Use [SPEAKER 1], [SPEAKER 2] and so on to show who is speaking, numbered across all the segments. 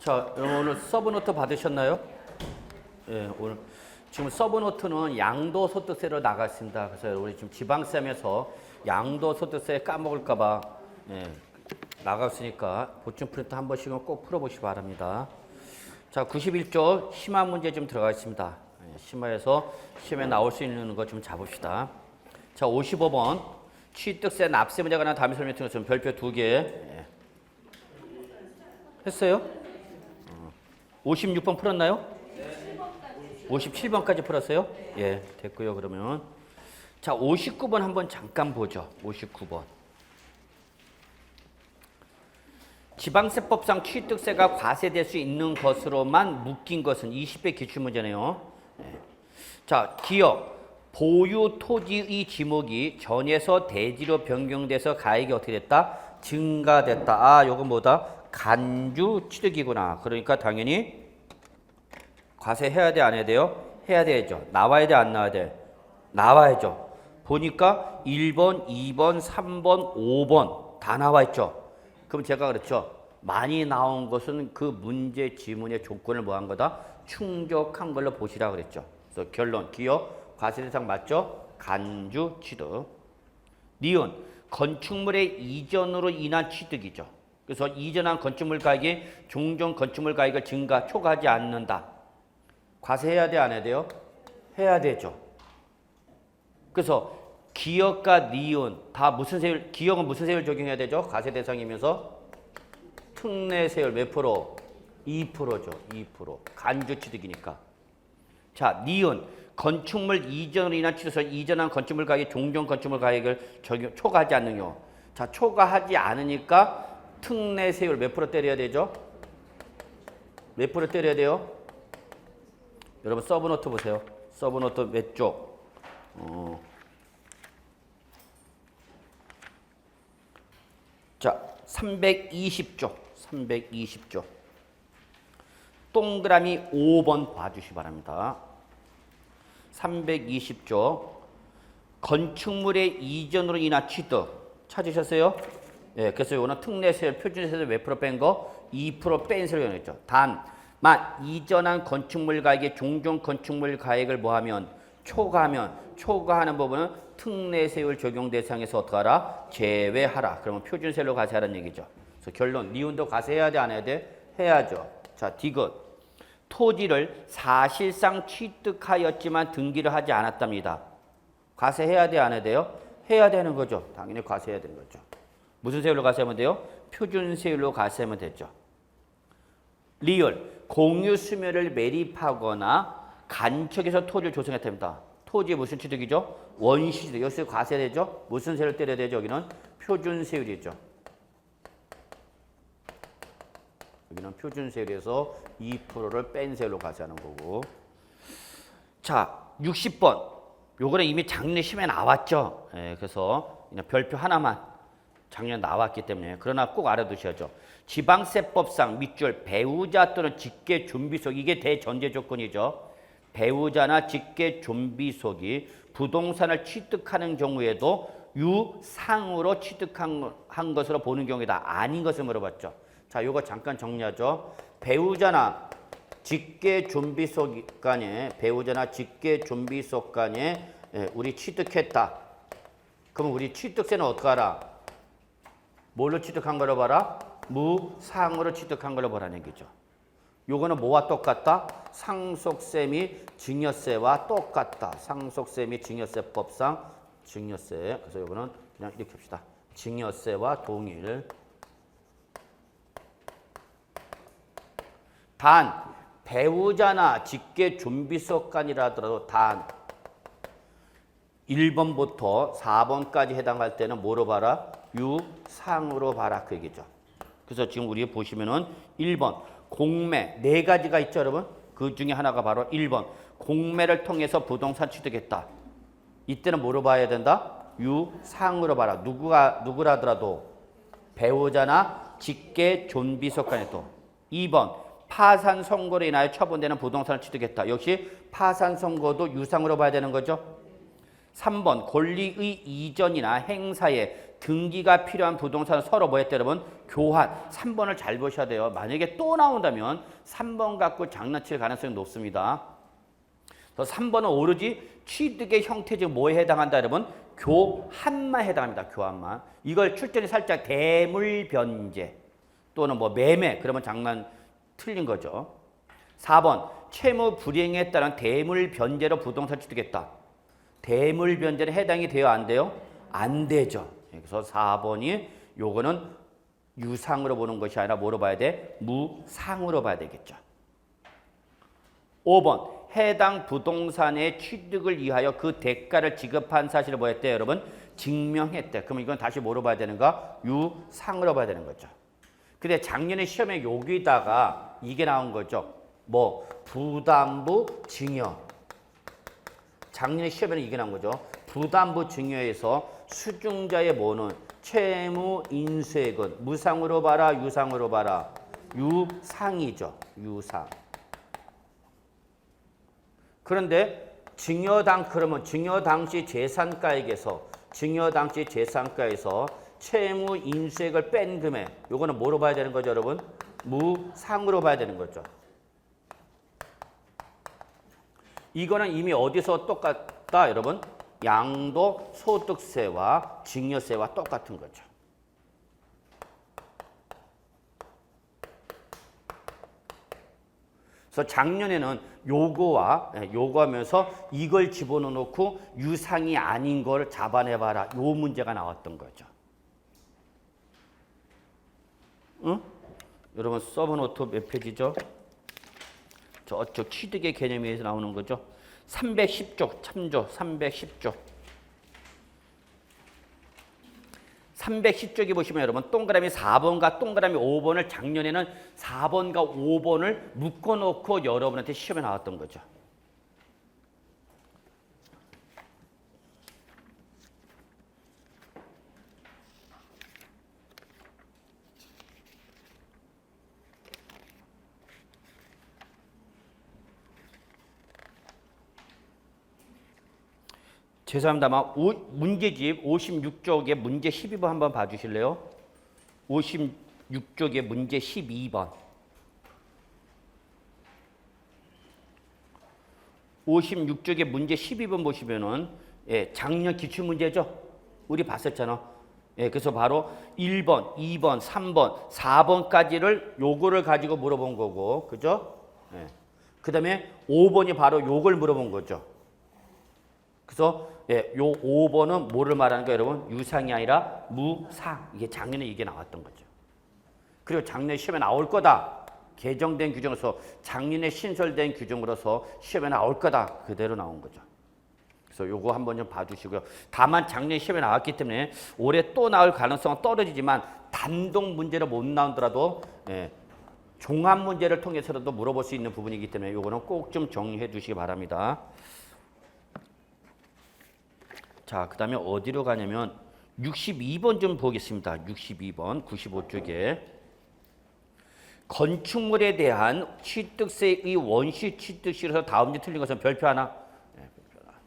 [SPEAKER 1] 자, 여러분 오늘 서브노트 받으셨나요? 예, 오늘 지금 서브노트는 양도소득세로 나갔습니다. 그래서 우리 지금 지방세면서 양도소득세 까먹을까봐 나갔으니까 보충 프린트 한 번씩은 꼭 풀어보시기 바랍니다. 자, 91조 심화 문제 좀 들어가 있습니다. 심화에서 시험에 나올 수 있는 거 좀 잡읍시다. 자, 55번 취득세 납세 문제가 관한 다음에 설명 드렸습니다. 별표 2개 했어요? 56번 풀었나요? 57번까지 풀었어요? 예, 됐고요. 그러면 자, 59번 한번 잠깐 보죠. 59번. 지방세법상 취득세가 과세될 수 있는 것으로만 묶인 것은 20배 기출문제네요. 자, 기업 보유 토지의 지목이 전에서 대지로 변경돼서 가액이 어떻게 됐다? 증가됐다. 아, 요건 뭐다? 간주 취득이구나. 그러니까 당연히 과세해야 돼, 안 해야 돼요? 해야 되죠. 나와야 돼, 안 나와야 돼? 나와야죠. 보니까 1번, 2번, 3번, 5번 다 나와 있죠. 그럼 제가 그랬죠. 많이 나온 것은 그 문제 지문의 조건을 뭐한 거다? 충족한 걸로 보시라 그랬죠. 그래서 결론, 기업 과세 대상 맞죠? 간주 취득. 니은, 건축물의 이전으로 인한 취득이죠. 그래서 이전한 건축물 가액이 종전 건축물 가액을 초과하지 않는다. 과세해야 돼, 안 해야 돼요? 해야 되죠. 그래서 기역과 니은 다 무슨 세율, 기역은 무슨 세율 적용해야 되죠? 과세 대상이면서 특례 세율 몇 프로? 2%죠. 2%. 간주 취득이니까. 자, 니은 건축물 이전으로 인한 취득에서 이전한 건축물 가액, 종전 건축물 가액을 초과하지 않는요. 자, 초과하지 않으니까 특례 세율 몇 프로 때려야 되죠? 몇 프로 때려야 돼요? 여러분 서브노트 보세요. 서브노트 몇 쪽? 자, 320조. 320조. 동그라미 5번 봐주시기 바랍니다. 320조. 건축물의 이전으로 인한 취득. 찾으셨어요? 예, 그래서 이거는 특례세율, 표준세율 몇 프로 뺀 거? 2% 뺀 세율 했죠. 단, 이전한 건축물 가액의 종전 건축물 가액을 뭐하면? 초과하는 부분은 특례세율 적용 대상에서 어떡하라? 제외하라. 그러면 표준세율로 과세하라는 얘기죠. 그래서 결론, 니은도 과세해야 돼, 안 해야 돼? 해야죠. 자, 디귿. 토지를 사실상 취득하였지만 등기를 하지 않았답니다. 과세해야 돼, 안 해야 돼요? 해야 되는 거죠. 당연히 과세해야 되는 거죠. 무슨 세율로 과세하면 돼요? 표준세율로 과세하면 되죠. 리을, 공유 수멸을 매립하거나 간척해서 토지를 조성했답니다. 토지의 무슨 취득이죠? 원시취득. 여기서 과세되죠? 무슨 세율을 때려야 되죠? 여기는 표준세율이죠. 여기는 표준세율에서 2%를 뺀 세율로 과세하는 거고. 자, 60번. 요거는 이미 작년 시험에 나왔죠. 예, 그래서 그냥 별표 하나만 작년 나왔기 때문에. 그러나 꼭 알아두셔야죠. 지방세법상 밑줄 배우자 또는 직계 존비속, 이게 대전제 조건이죠. 배우자나 직계 존비속이 부동산을 취득하는 경우에도 유상으로 취득한 것으로 보는 경우이다. 아닌 것을 물어봤죠. 자, 요거 잠깐 정리하죠. 배우자나 직계 존비속 간에, 배우자나 직계 존비속 간에 우리 취득했다. 그럼 우리 취득세는 어떻게 하라? 뭘로 취득한 걸로 봐라? 무상으로 취득한 걸로 보라는 얘기죠. 요거는 뭐와 똑같다? 상속세 및 증여세와 똑같다. 상속세 및 증여세법상 증여세. 그래서 요거는 그냥 이렇게 합시다. 증여세와 동일. 단 배우자나 직계 존비속 간이라더라도 단 1번부터 4번까지 해당할 때는 뭐로 봐라? 유상으로 봐라. 그 얘기죠. 그래서 지금 우리 보시면은 1번 공매 4가지가 있죠, 여러분? 그 중에 하나가 바로 1번 공매를 통해서 부동산 취득했다. 이때는 뭐로 봐야 된다? 유상으로 봐라. 누구라더라도 배우자나 직계 존비속 간에 또 2번 파산 선고로 인하여 처분되는 부동산을 취득했다. 역시 파산 선고도 유상으로 봐야 되는 거죠. 3번 권리의 이전이나 행사에 등기가 필요한 부동산을 서로 뭐 했대 여러분? 교환. 3번을 잘 보셔야 돼요. 만약에 또 나온다면 3번 갖고 장난칠 가능성이 높습니다. 그래서 3번은 오로지 취득의 형태 중 뭐에 해당한다 여러분? 교환만 해당합니다. 교환만. 이걸 출전이 살짝 대물변제 또는 뭐 매매 그러면 장난 틀린 거죠. 4번 채무 불이행에 따른 대물변제로 부동산 취득했다. 대물변제는 해당이 돼요? 안 돼요? 안 되죠. 그래서 4번이 요거는 유상으로 보는 것이 아니라 뭐로 봐야 돼? 무상으로 봐야 되겠죠. 5번 해당 부동산의 취득을 위하여 그 대가를 지급한 사실을 뭐 했대 여러분? 증명했대. 그럼 이건 다시 뭐로 봐야 되는가? 유상으로 봐야 되는 거죠. 근데 작년에 시험에 여기다가 이게 나온 거죠. 뭐 부담부 증여. 작년에 시험에는 이게 나온 거죠. 부담부 증여에서 수증자의 뭐는 채무 인수액은 무상으로 봐라 유상으로 봐라. 유상이죠. 유상. 그런데 그러면 증여 당시 재산가액에서 채무 인수액을 뺀 금액 요거는 뭐로 봐야 되는 거죠 여러분? 무상으로 봐야 되는 거죠. 이거는 이미 어디서 똑같다 여러분? 양도소득세와 증여세와 똑같은 거죠. 그래서 작년에는 요거하면서 이걸 집어넣고 유상이 아닌 걸 잡아내봐라. 요 문제가 나왔던 거죠. 응? 여러분 서브노트 몇 페이지죠? 저쪽 취득의 개념에서 나오는 거죠. 310쪽 참조 310쪽. 310쪽에 보시면 여러분 동그라미 4번과 동그라미 5번을 작년에는 4번과 5번을 묶어놓고 여러분한테 시험에 나왔던 거죠. 죄송합니다만 문제집 56쪽에 문제 12번 한번 봐주실래요? 56쪽에 문제 12번. 56쪽에 문제 12번 보시면은 작년 기출문제죠? 우리 봤었잖아. 그래서 바로 1번, 2번, 3번, 4번까지를 요거를 가지고 물어본 거고, 그죠? 그 다음에 5번이 바로 요걸 물어본 거죠. 그래서 요 5번은 뭐를 말하는 거예요, 여러분? 유상이 아니라 무상. 이게 작년에 이게 나왔던 거죠. 그리고 작년에 시험에 나올 거다. 개정된 규정으로서 작년에 신설된 규정으로서 시험에 나올 거다. 그대로 나온 거죠. 그래서 요거 한번 좀 봐주시고요. 다만 작년에 시험에 나왔기 때문에 올해 또 나올 가능성은 떨어지지만 단독 문제로 못 나오더라도 종합 문제를 통해서라도 물어볼 수 있는 부분이기 때문에 요거는 꼭 좀 정리해 주시기 바랍니다. 자, 그 다음에 어디로 가냐면 62번 좀 보겠습니다. 62번 95쪽에 건축물에 대한 취득세의 원시 취득시로서 다음 중 틀린 것은 별표 하나. 별표 하나.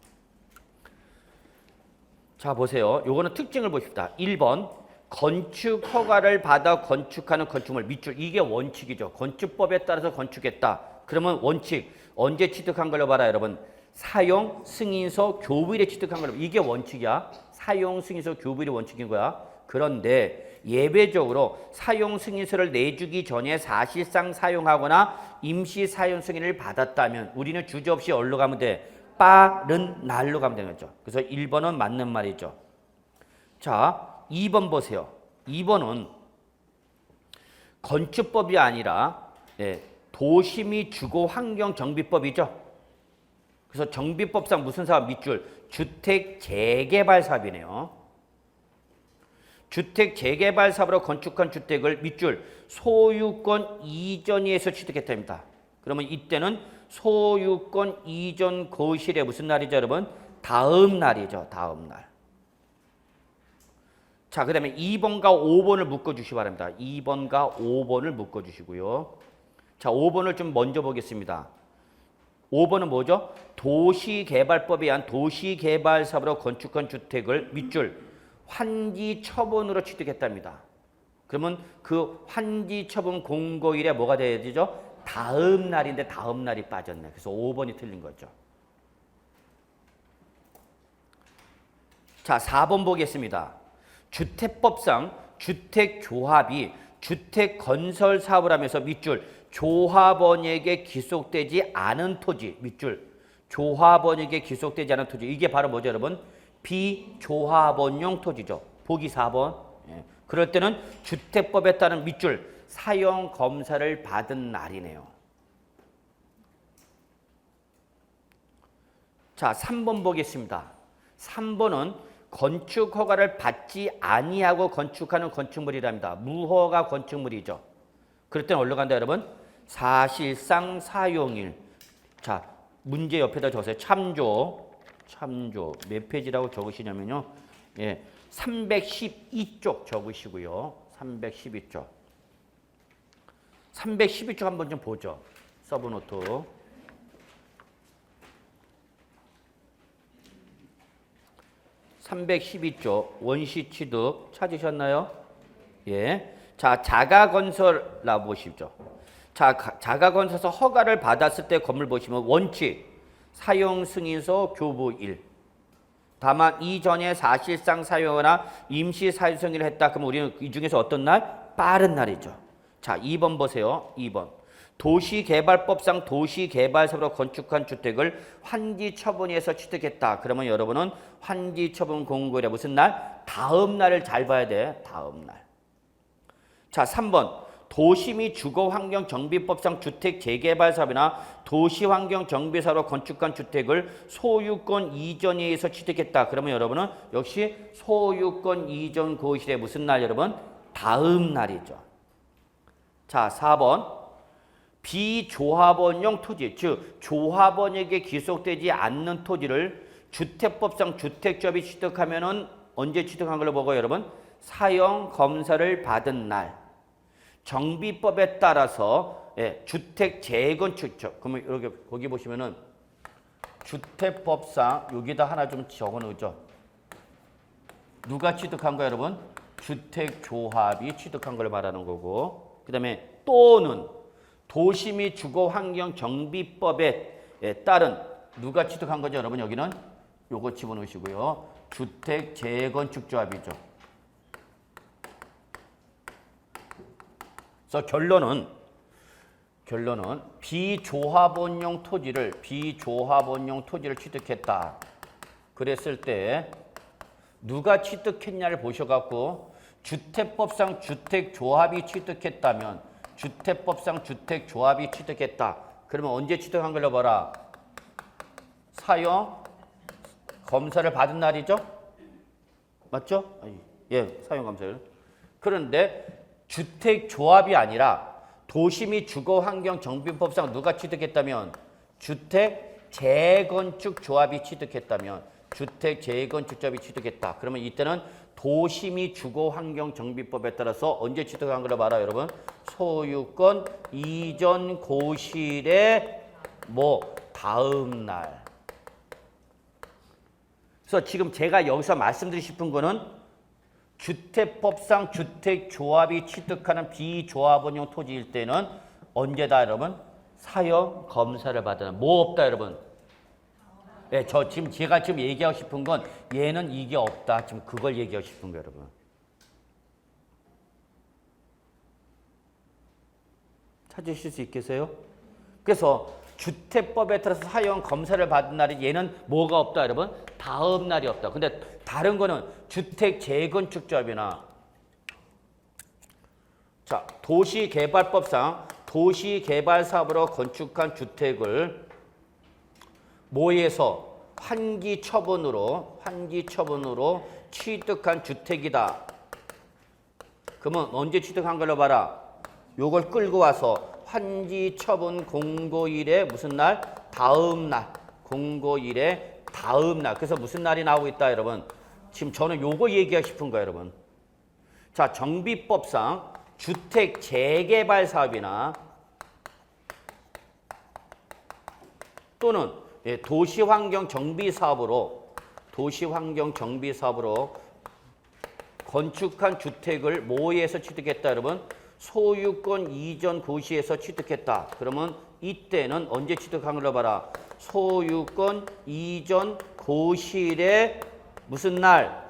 [SPEAKER 1] 자, 보세요. 요거는 특징을 보십시다. 1번 건축 허가를 받아 건축하는 건축물 밑줄. 이게 원칙이죠. 건축법에 따라서 건축했다. 그러면 원칙 언제 취득한 걸로 봐라 여러분. 사용 승인서 교부일에 취득한 걸로. 이게 원칙이야. 사용 승인서 교부일이 원칙인 거야. 그런데 예외적으로 사용 승인서를 내주기 전에 사실상 사용하거나 임시 사용 승인을 받았다면 우리는 주저없이 어디로 가면 돼? 빠른 날로 가면 되는 거죠. 그래서 1번은 맞는 말이죠. 자, 2번 보세요. 2번은 건축법이 아니라 도시 주거 환경 정비법이죠. 그래서 정비법상 무슨 사업 밑줄? 주택 재개발 사업이네요. 주택 재개발 사업으로 건축한 주택을 밑줄 소유권 이전에서 취득했답니다. 그러면 이때는 소유권 이전 거실에 무슨 날이죠, 여러분? 다음 날이죠. 다음 날. 자, 그 다음에 2번과 5번을 묶어주시기 바랍니다. 2번과 5번을 묶어주시고요. 자, 5번을 좀 먼저 보겠습니다. 5번은 뭐죠? 도시개발법에 의한 도시개발 사업으로 건축한 주택을 밑줄 환지 처분으로 취득했답니다. 그러면 그 환지 처분 공고일에 뭐가 돼야 되죠? 다음 날인데 다음 날이 빠졌네. 그래서 5번이 틀린 거죠. 자, 4번 보겠습니다. 주택법상 주택조합이 주택건설 사업을 하면서 밑줄 조합원에게 귀속되지 않은 토지, 밑줄 조합원에게 귀속되지 않은 토지, 이게 바로 뭐죠 여러분? 비조합원용 토지죠. 보기 4번. 예. 그럴 때는 주택법에 따른 밑줄 사용검사를 받은 날이네요. 자, 3번 보겠습니다. 3번은 건축 허가를 받지 아니하고 건축하는 건축물이랍니다. 무허가 건축물이죠. 그럴 때는 어디로 간다 여러분? 사실상 사용일. 자, 문제 옆에다 적으세요. 참조 몇 페이지라고 적으시냐면요. 예, 312쪽 적으시고요. 312쪽. 312쪽 한번 좀 보죠. 서브노트. 312쪽 원시 취득 찾으셨나요? 예. 자, 자가건설 나보시죠. 자, 자가건설에서 허가를 받았을 때 건물 보시면 원칙, 사용 승인서 교부 1. 다만 이전에 사실상 사용하거나 임시 사유승인을 했다. 그러면 우리는 이 중에서 어떤 날? 빠른 날이죠. 자, 2번 보세요. 2번. 도시개발법상 도시개발사업으로 건축한 주택을 환지 처분에서 취득했다. 그러면 여러분은 환지 처분 공고일에 무슨 날? 다음 날을 잘 봐야 돼. 다음 날. 자, 3번. 도시 및 주거환경정비법상 주택재개발사업이나 도시환경정비사업으로 건축한 주택을 소유권 이전에 의해서 취득했다. 그러면 여러분은 역시 소유권 이전 고시일에 무슨 날 여러분? 다음 날이죠. 자, 4번. 비조합원용 토지, 즉 조합원에게 귀속되지 않는 토지를 주택법상 주택조합이 취득하면은 언제 취득한 걸로 보고 여러분? 사용 검사를 받은 날. 정비법에 따라서 주택 재건축, 그러면 여기 거기 보시면은 주택법상 여기다 하나 좀 적어 놓죠. 누가 취득한 거야, 여러분? 주택조합이 취득한 걸 말하는 거고. 그다음에 또는 도시 및 주거환경정비법에 따른 누가 취득한 거죠, 여러분? 여기는 요거 집어넣으시고요. 주택재건축조합이죠. 그래서 결론은 비조합원용 토지를 취득했다. 그랬을 때 누가 취득했냐를 보셔갖고 주택법상 주택조합이 취득했다면 주택법상 주택조합이 취득했다. 그러면 언제 취득한 걸로 봐라? 사용 검사를 받은 날이죠? 맞죠? 예, 사용 검사를. 그런데 주택조합이 아니라 도시 및 주거환경정비법상 누가 취득했다면 주택재건축조합이 취득했다면 주택재건축조합이 취득했다. 그러면 이때는 도시 및 주거환경정비법에 따라서 언제 취득한 걸로 봐라 여러분? 소유권 이전 고시일의 다음 날. 그래서 지금 제가 여기서 말씀드리고 싶은 거는 주택법상 주택조합이 취득하는 비조합원용 토지일 때는 언제다 여러분? 사용 검사를 받는 없다 여러분? 네, 제가 지금 얘기하고 싶은 건 얘는 이게 없다. 지금 그걸 얘기하고 싶은 거예요, 여러분. 찾으실 수 있겠어요? 그래서 주택법에 따라서 사용 검사를 받은 날이 얘는 뭐가 없다, 여러분? 다음 날이 없다. 근데 다른 거는 주택 재건축조합이나 자, 도시개발법상 도시개발사업으로 건축한 주택을 모에서 환기 처분으로 취득한 주택이다. 그러면 언제 취득한 걸로 봐라? 요걸 끌고 와서 환지 처분 공고일에 무슨 날? 다음 날. 공고일에 다음 날. 그래서 무슨 날이 나오고 있다, 여러분? 지금 저는 요거 얘기하고 싶은 거예요, 여러분. 자, 정비법상 주택 재개발 사업이나 또는 도시환경 정비 사업으로 건축한 주택을 뭐에서 취득했다 여러분? 소유권 이전 고시에서 취득했다. 그러면 이때는 언제 취득한 걸로 봐라. 소유권 이전 고시일의 무슨 날?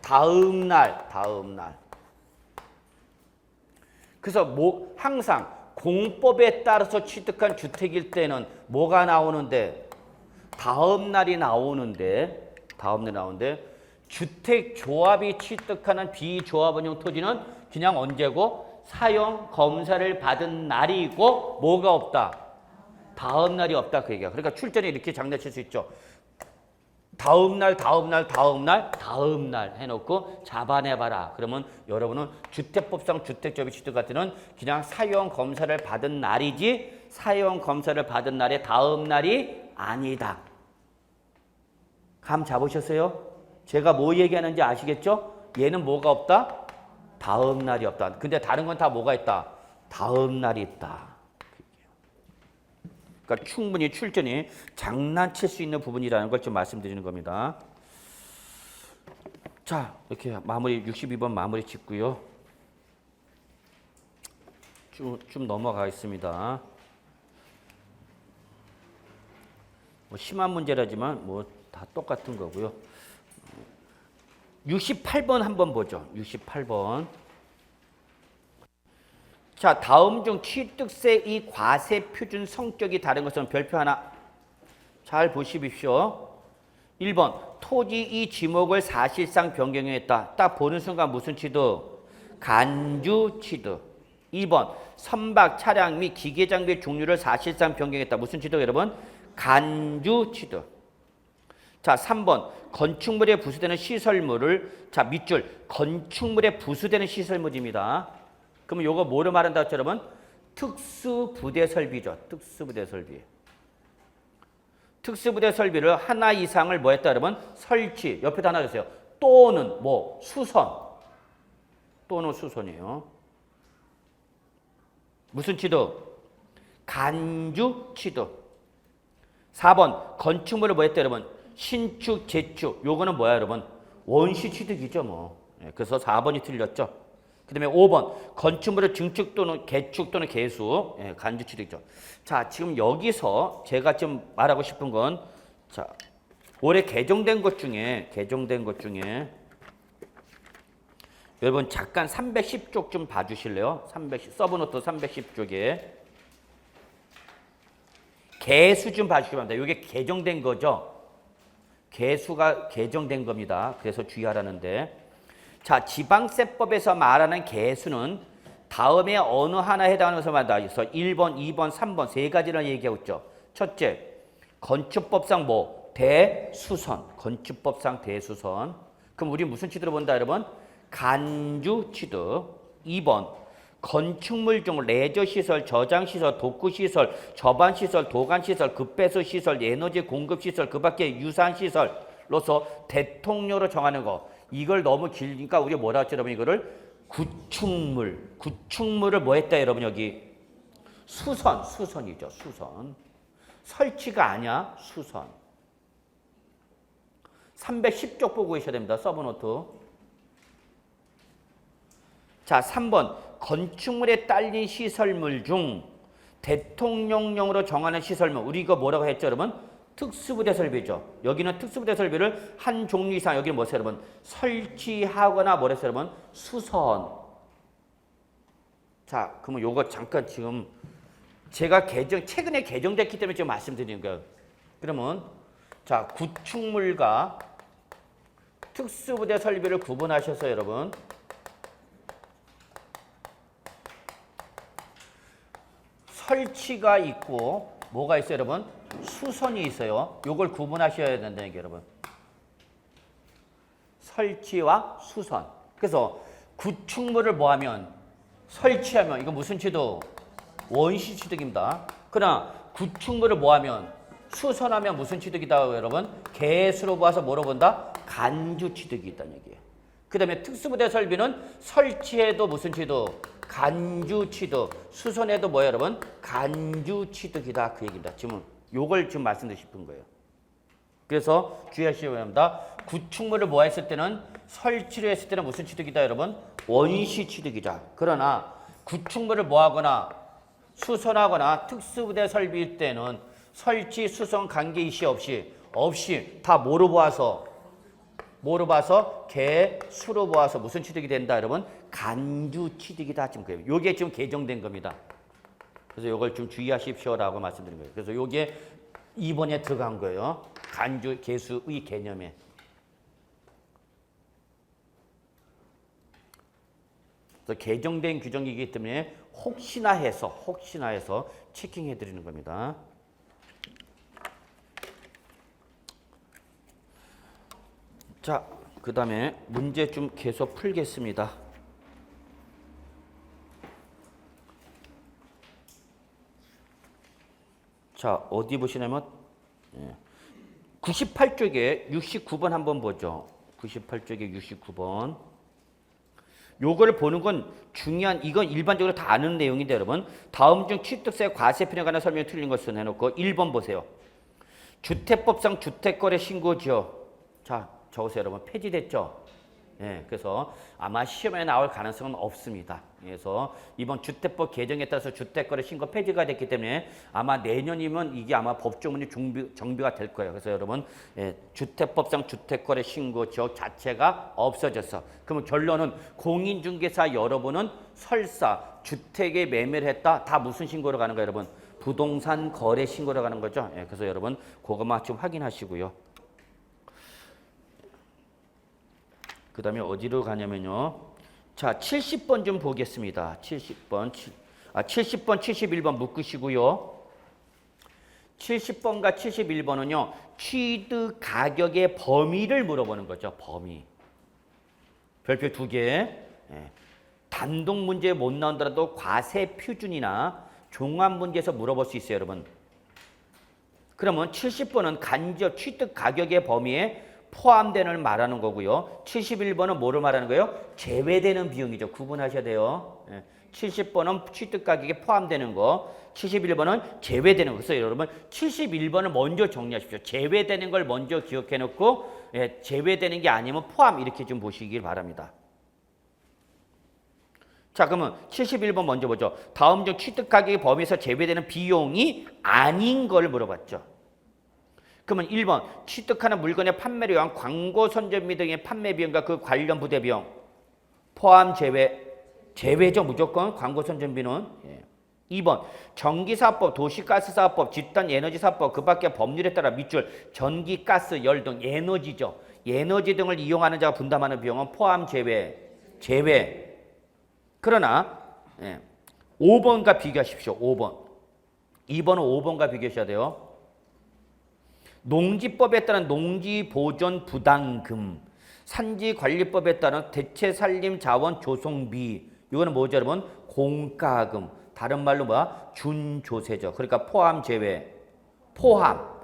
[SPEAKER 1] 다음 날. 그래서 항상 공법에 따라서 취득한 주택일 때는 뭐가 나오는데? 다음 날이 나오는데 주택조합이 취득하는 비조합원용 토지는 그냥 언제고? 사용 검사를 받은 날이고 뭐가 없다? 다음 날이 없다 그 얘기야. 그러니까 출전에 이렇게 장난칠 수 있죠. 다음 날 해놓고 잡아내봐라. 그러면 여러분은 주택법상 주택조합이 취득할 때는 그냥 사용 검사를 받은 날이지 사용 검사를 받은 날의 다음 날이 아니다. 감 잡으셨어요? 제가 뭐 얘기하는지 아시겠죠? 얘는 뭐가 없다? 다음 날이 없다. 근데 다른 건 다 뭐가 있다? 다음 날이 있다. 그러니까 충분히 출전이 장난칠 수 있는 부분이라는 걸 좀 말씀드리는 겁니다. 자, 이렇게 마무리 62번 마무리 짓고요. 좀 넘어가겠습니다. 뭐 심한 문제라지만 뭐 다 똑같은 거고요. 68번 한번 보죠. 68번. 자, 다음 중 취득세 이 과세 표준 성격이 다른 것은 별표 하나. 잘 보십시오. 1번 토지 이 지목을 사실상 변경했다. 딱 보는 순간 무슨 취득? 간주 취득. 2번 선박 차량 및 기계 장비의 종류를 사실상 변경했다. 무슨 취득 여러분? 간주 취득. 자, 3번 건축물에 부수되는 시설물을 자, 밑줄 건축물에 부수되는 시설물입니다. 그러면 요거 뭐를 말한다 했죠, 여러분? 특수부대 설비죠. 특수부대 설비. 특수부대 설비를 하나 이상을 뭐 했다, 여러분? 설치. 옆에다 하나 주세요. 또는 뭐 수선. 또는 수선이에요. 무슨 취득? 간주 취득. 4번 건축물을 뭐 했다, 여러분? 신축, 재축. 요거는 뭐야, 여러분? 원시 취득이죠, 뭐. 그래서 4번이 틀렸죠. 그 다음에 5번 건축물의 증축 또는 개축 또는 개수. 간주 취득이죠. 자, 지금 여기서 제가 좀 말하고 싶은 건 자, 올해 개정된 것 중에 여러분 잠깐 310쪽 좀 봐주실래요? 310 서브노트 310쪽에 개수 좀 봐주시기 바랍니다. 이게 개정된 거죠. 개수가 개정된 겁니다. 그래서 주의하라는데. 자, 지방세법에서 말하는 개수는 다음에 어느 하나에 해당하는 것을 말한다. 그래서 1번, 2번, 3번 세 가지를 얘기하고 있죠. 첫째, 건축법상 뭐? 대수선. 건축법상 대수선. 그럼 우리 무슨 취득을 본다, 여러분? 간주 취득. 2번, 건축물 중 레저시설, 저장시설, 독구시설, 저반시설, 도관시설, 급배수시설, 에너지 공급시설, 그 밖에 유산시설로서 대통령으로 정하는 거. 이걸 너무 길니까 우리가 뭐라 했죠, 여러분? 이거를 구축물을 뭐 했다, 여러분? 여기 수선이죠, 수선. 설치가 아니야, 수선. 310쪽 보고 계셔야 됩니다, 서브노트. 자, 3번 건축물에 딸린 시설물 중 대통령령으로 정하는 시설물. 우리 이거 뭐라고 했죠, 여러분? 특수부대 설비죠. 여기는 특수부대 설비를 한 종류 이상, 여기는 뭐죠, 여러분? 설치하거나 뭐랬어요, 여러분? 수선. 자, 그러면 요거 잠깐 지금 제가 최근에 개정됐기 때문에 지금 말씀드리는 거예요. 그러면 자, 구축물과 특수부대 설비를 구분하셔서 여러분 설치가 있고 뭐가 있어요, 여러분? 수선이 있어요. 요걸 구분하셔야 된다는 게 여러분. 설치와 수선. 그래서 구축물을 뭐하면 설치하면 이거 무슨 취득? 원시 취득입니다. 그러나 구축물을 뭐하면 수선하면 무슨 취득이다, 여러분? 개수로 봐서 뭐로 본다? 간주 취득이 있다는 얘기예요. 그 다음에 특수부대 설비는 설치해도 무슨 취득? 간주 취득. 수선해도 뭐예요, 여러분? 간주 취득이다. 그 얘기입니다. 지금 요걸 지금 말씀드리고 싶은 거예요. 그래서 주의하셔야 합니다. 구축물을 뭐 했을 때는 설치를 했을 때는 무슨 취득이다 여러분? 원시 취득이자. 그러나 구축물을 뭐하거나 수선하거나 특수부대 설비일 때는 설치, 수선, 관계 이시 없이 다 뭐로 보아서 개수로 보아서 무슨 취득이 된다 여러분? 간주 취득이다. 지금 그래요. 요게 지금 개정된 겁니다. 그래서 요걸 좀 주의하십시오라고 말씀드린 거예요. 그래서 요게 2번에 들어간 거예요. 간주 개수의 개념에. 그래서 개정된 규정이기 때문에 혹시나 해서 체킹해 드리는 겁니다. 자, 그 다음에 문제 좀 계속 풀겠습니다. 자, 어디 보시냐면 98쪽에 69번 한번 보죠. 98쪽에 69번. 요거를 보는 건 중요한, 이건 일반적으로 다 아는 내용인데 여러분. 다음 중 취득세 과세편에 관한 설명이 틀린 것을 해놓고 1번 보세요. 주택법상 주택거래 신고지요. 자, 적으세요 여러분. 폐지됐죠? 예, 그래서 아마 시험에 나올 가능성은 없습니다. 그래서 이번 주택법 개정에 따라서 주택거래 신고 폐지가 됐기 때문에 아마 내년이면 이게 아마 법조문이 정비가 될 거예요. 그래서 여러분 주택법상 주택거래 신고 지역 자체가 없어졌어. 그러면 결론은 공인중개사 여러분은 설사 주택에 매매를 했다. 다 무슨 신고로 가는 거예요 여러분? 부동산 거래 신고로 가는 거죠. 예, 그래서 여러분 그것만 좀 확인하시고요. 그 다음에 어디로 가냐면요. 자, 70번 좀 보겠습니다. 70번, 71번 묶으시고요. 70번과 71번은요. 취득 가격의 범위를 물어보는 거죠. 범위. 별표 2개. 예. 단독 문제 못 나온다라도 과세 표준이나 종합 문제에서 물어볼 수 있어요, 여러분. 그러면 70번은 간접 취득 가격의 범위에 포함되는 말하는 거고요. 71번은 뭐를 말하는 거예요? 제외되는 비용이죠. 구분하셔야 돼요. 70번은 취득 가격에 포함되는 거, 71번은 제외되는 거. 그래서 여러분 71번을 먼저 정리하십시오. 제외되는 걸 먼저 기억해 놓고 제외되는 게 아니면 포함 이렇게 좀 보시길 바랍니다. 자, 그러면 71번 먼저 보죠. 다음 중 취득 가격의 범위에서 제외되는 비용이 아닌 걸 물어봤죠. 그러면 1번 취득하는 물건의 판매를 위한 광고 선전비 등의 판매 비용과 그 관련 부대 비용 포함 제외죠. 무조건 광고 선전비는. 2번 전기사업법, 도시가스사업법, 집단 에너지사업법 그 밖의 법률에 따라 밑줄 전기, 가스, 열 등 에너지죠. 에너지 등을 이용하는 자가 분담하는 비용은 포함 제외. 그러나 5번과 비교하십시오. 5번. 2번은 5번과 비교하셔야 돼요. 농지법에 따른 농지보존 부담금, 산지관리법에 따른 대체산림자원 조성비, 이거는 뭐죠 여러분? 공과금, 다른 말로 뭐야? 준조세죠. 그러니까 포함 제외, 포함.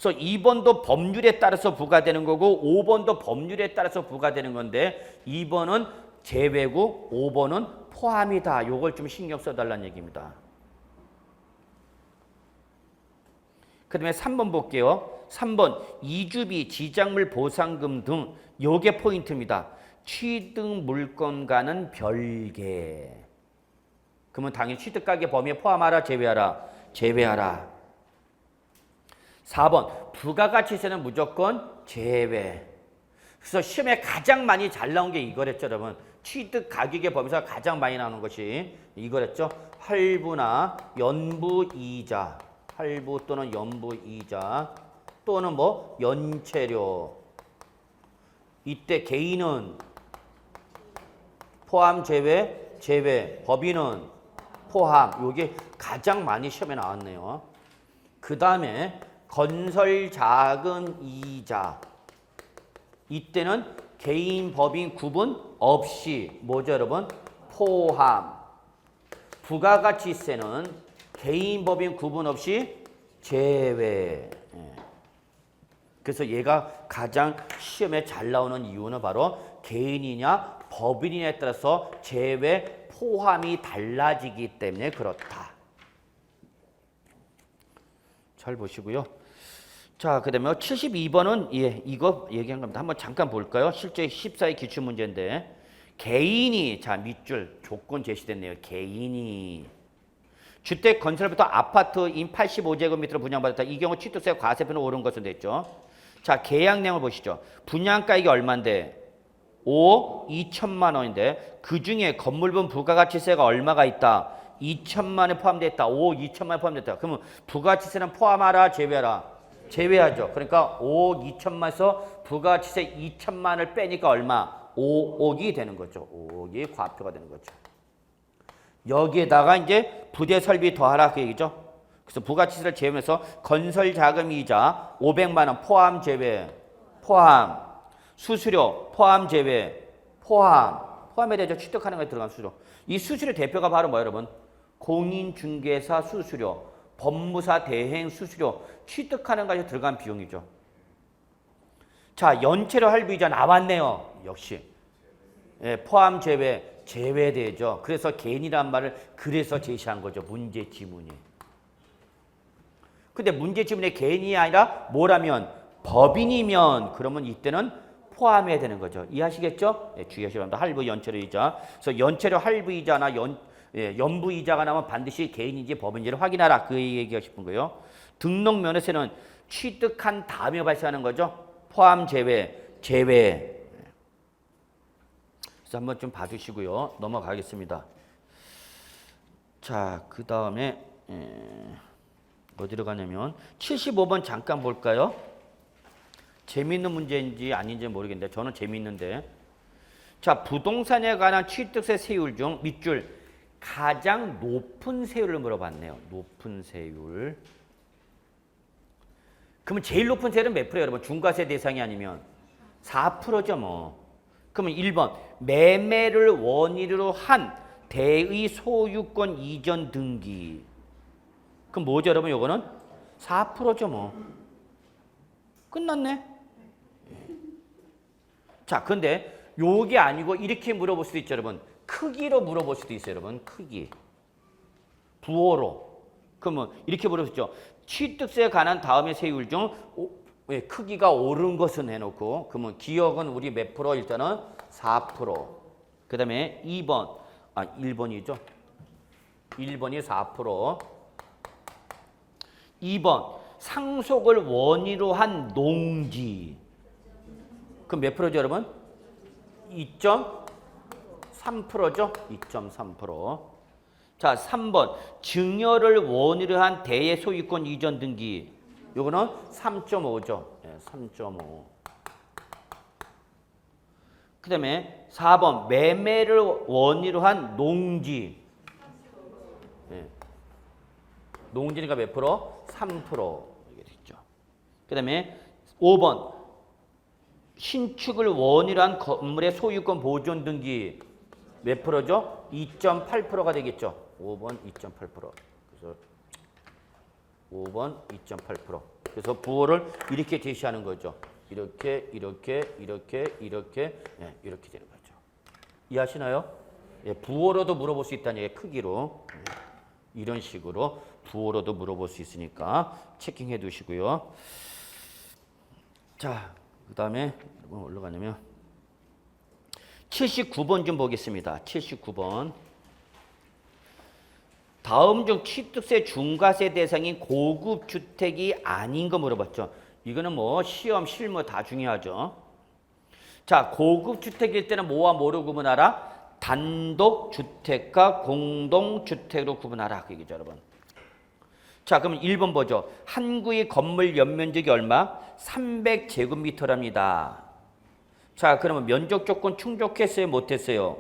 [SPEAKER 1] 그래서 2번도 법률에 따라서 부과되는 거고 5번도 법률에 따라서 부과되는 건데 2번은 제외고 5번은 포함이다. 이걸 좀 신경 써달라는 얘기입니다. 그 다음에 3번 볼게요. 3번 이주비, 지작물 보상금 등 요게 포인트입니다. 취득 물건과는 별개. 그러면 당연히 취득가격 범위에 포함하라, 제외하라. 4번 부가가치세는 무조건 제외. 그래서 시험에 가장 많이 잘 나온 게 이거랬죠, 여러분. 취득 가격의 범위에서 가장 많이 나오는 것이 이거랬죠. 할부나 연부이자. 할부 또는 연부이자 또는 뭐 연체료. 이때 개인은 포함 제외, 법인은 포함. 이게 가장 많이 시험에 나왔네요. 그 다음에 건설 자금 이자. 이때는 개인 법인 구분 없이 뭐죠 여러분? 포함. 부가가치세는 개인 법인 구분 없이 제외. 그래서 얘가 가장 시험에 잘 나오는 이유는 바로 개인이냐 법인이냐에 따라서 제외 포함이 달라지기 때문에 그렇다. 잘 보시고요. 자, 그다음에 72번은 예, 이거 얘기한 겁니다. 한번 잠깐 볼까요? 실제 14의 기출 문제인데 개인이 자, 밑줄 조건 제시됐네요. 개인이 주택 건설부터 아파트인 85제곱미터로 분양받았다. 이 경우 취득세 과세표는 옳은 것으로 됐죠. 자, 계약 내용을 보시죠. 분양가액이 얼마인데? 5, 2천만 원인데 그 중에 건물분 부가가치세가 얼마가 있다? 2천만 원에 포함됐다. 5, 2천만 원에 포함됐다. 그러면 부가가치세는 포함하라, 제외하라? 제외하죠. 그러니까 5억 2천만에서 부가가치세 2천만 원을 빼니까 얼마? 5억이 되는 거죠. 5억이 과표가 되는 거죠. 여기에다가 이제 부대 설비 더하라 그 얘기죠. 그래서 부가가치세를 제외해서 건설 자금 이자 500만 원 포함 제외, 포함, 수수료 포함 제외, 포함에 대해서 취득하는 거에 들어간 수수료. 이 수수료 대표가 바로 뭐예요, 여러분? 공인중개사 수수료, 법무사 대행 수수료, 취득하는 것에 들어간 비용이죠. 자, 연체료 할부이자 나왔네요. 역시. 예, 포함 제외, 제외되죠. 그래서 개인이란 말을 그래서 제시한 거죠. 문제 지문이. 근데 문제 지문에 개인이 아니라 뭐라면 법인이면 그러면 이때는 포함해야 되는 거죠. 이해하시겠죠? 예, 주의하셔야 합니다. 할부, 연체료 이자. 그래서 연체료 할부 이자나 연부 이자가 나오면 반드시 개인인지 법인지를 확인하라. 그 얘기가 싶은 거예요. 등록 면허세는 취득한 다음에 발생하는 거죠. 포함 제외, 제외. 그래서 한번 좀 봐주시고요. 넘어가겠습니다. 자, 그 다음에 어디로 가냐면 75번 잠깐 볼까요? 재미있는 문제인지 아닌지 모르겠는데 저는 재미있는데 자, 부동산에 관한 취득세 세율 중 밑줄 가장 높은 세율을 물어봤네요. 높은 세율. 그러면 제일 높은 세율은 몇 프로예요, 여러분? 중과세 대상이 아니면 4%죠, 뭐. 그러면 1번 매매를 원인으로 한 대의 소유권 이전 등기. 그럼 뭐죠, 여러분? 요거는 4%죠, 뭐. 끝났네. 자, 근데 요게 아니고 이렇게 물어볼 수도 있죠, 여러분. 크기로 물어볼 수도 있어요, 여러분. 크기. 부호로. 그러면 이렇게 물어볼 수 있죠. 취득세에 관한 다음의 세율 중 크기가 옳은 것은 해놓고 그러면 기억은 우리 몇 프로? 일단은 4%. 그 다음에 2번. 1번이죠. 1번이 4%. 2번. 상속을 원인으로 한 농지. 그럼 몇 프로죠, 여러분? 2.3%죠? 2.3%. 자, 3번. 증여를 원인으로 한 대의 소유권 이전 등기. 요거는 3.5죠. 네, 3.5. 그 다음에 4번. 매매를 원인으로 한 농지. 네. 농지니까 몇 프로? 3%. 이게 됐죠. 그 다음에 5번. 신축을 원인으로 한 건물의 소유권 보존 등기. 몇 프로죠? 2.8%가 되겠죠. 5번 2.8%. 그래서 5번 2.8%. 그래서 부호를 이렇게 제시하는 거죠. 이렇게 이렇게 네, 이렇게 되는 거죠. 이해하시나요? 예, 부호로도 물어볼 수 있다는 얘기 크기로. 이런 식으로 부호로도 물어볼 수 있으니까 체킹해 두시고요. 자, 그 다음에 어디로 가냐면 79번 좀 보겠습니다. 79번. 다음 중 취득세 중과세 대상인 고급 주택이 아닌 거 물어봤죠. 이거는 뭐 시험, 실무 다 중요하죠. 자, 고급 주택일 때는 뭐와 뭐로 구분하라? 단독 주택과 공동 주택으로 구분하라 그 얘기죠, 여러분. 자, 그러면 1번 보죠. 한 구의 건물 연면적이 얼마? 300제곱미터랍니다. 자, 그러면 면적 조건 충족했어요, 못했어요?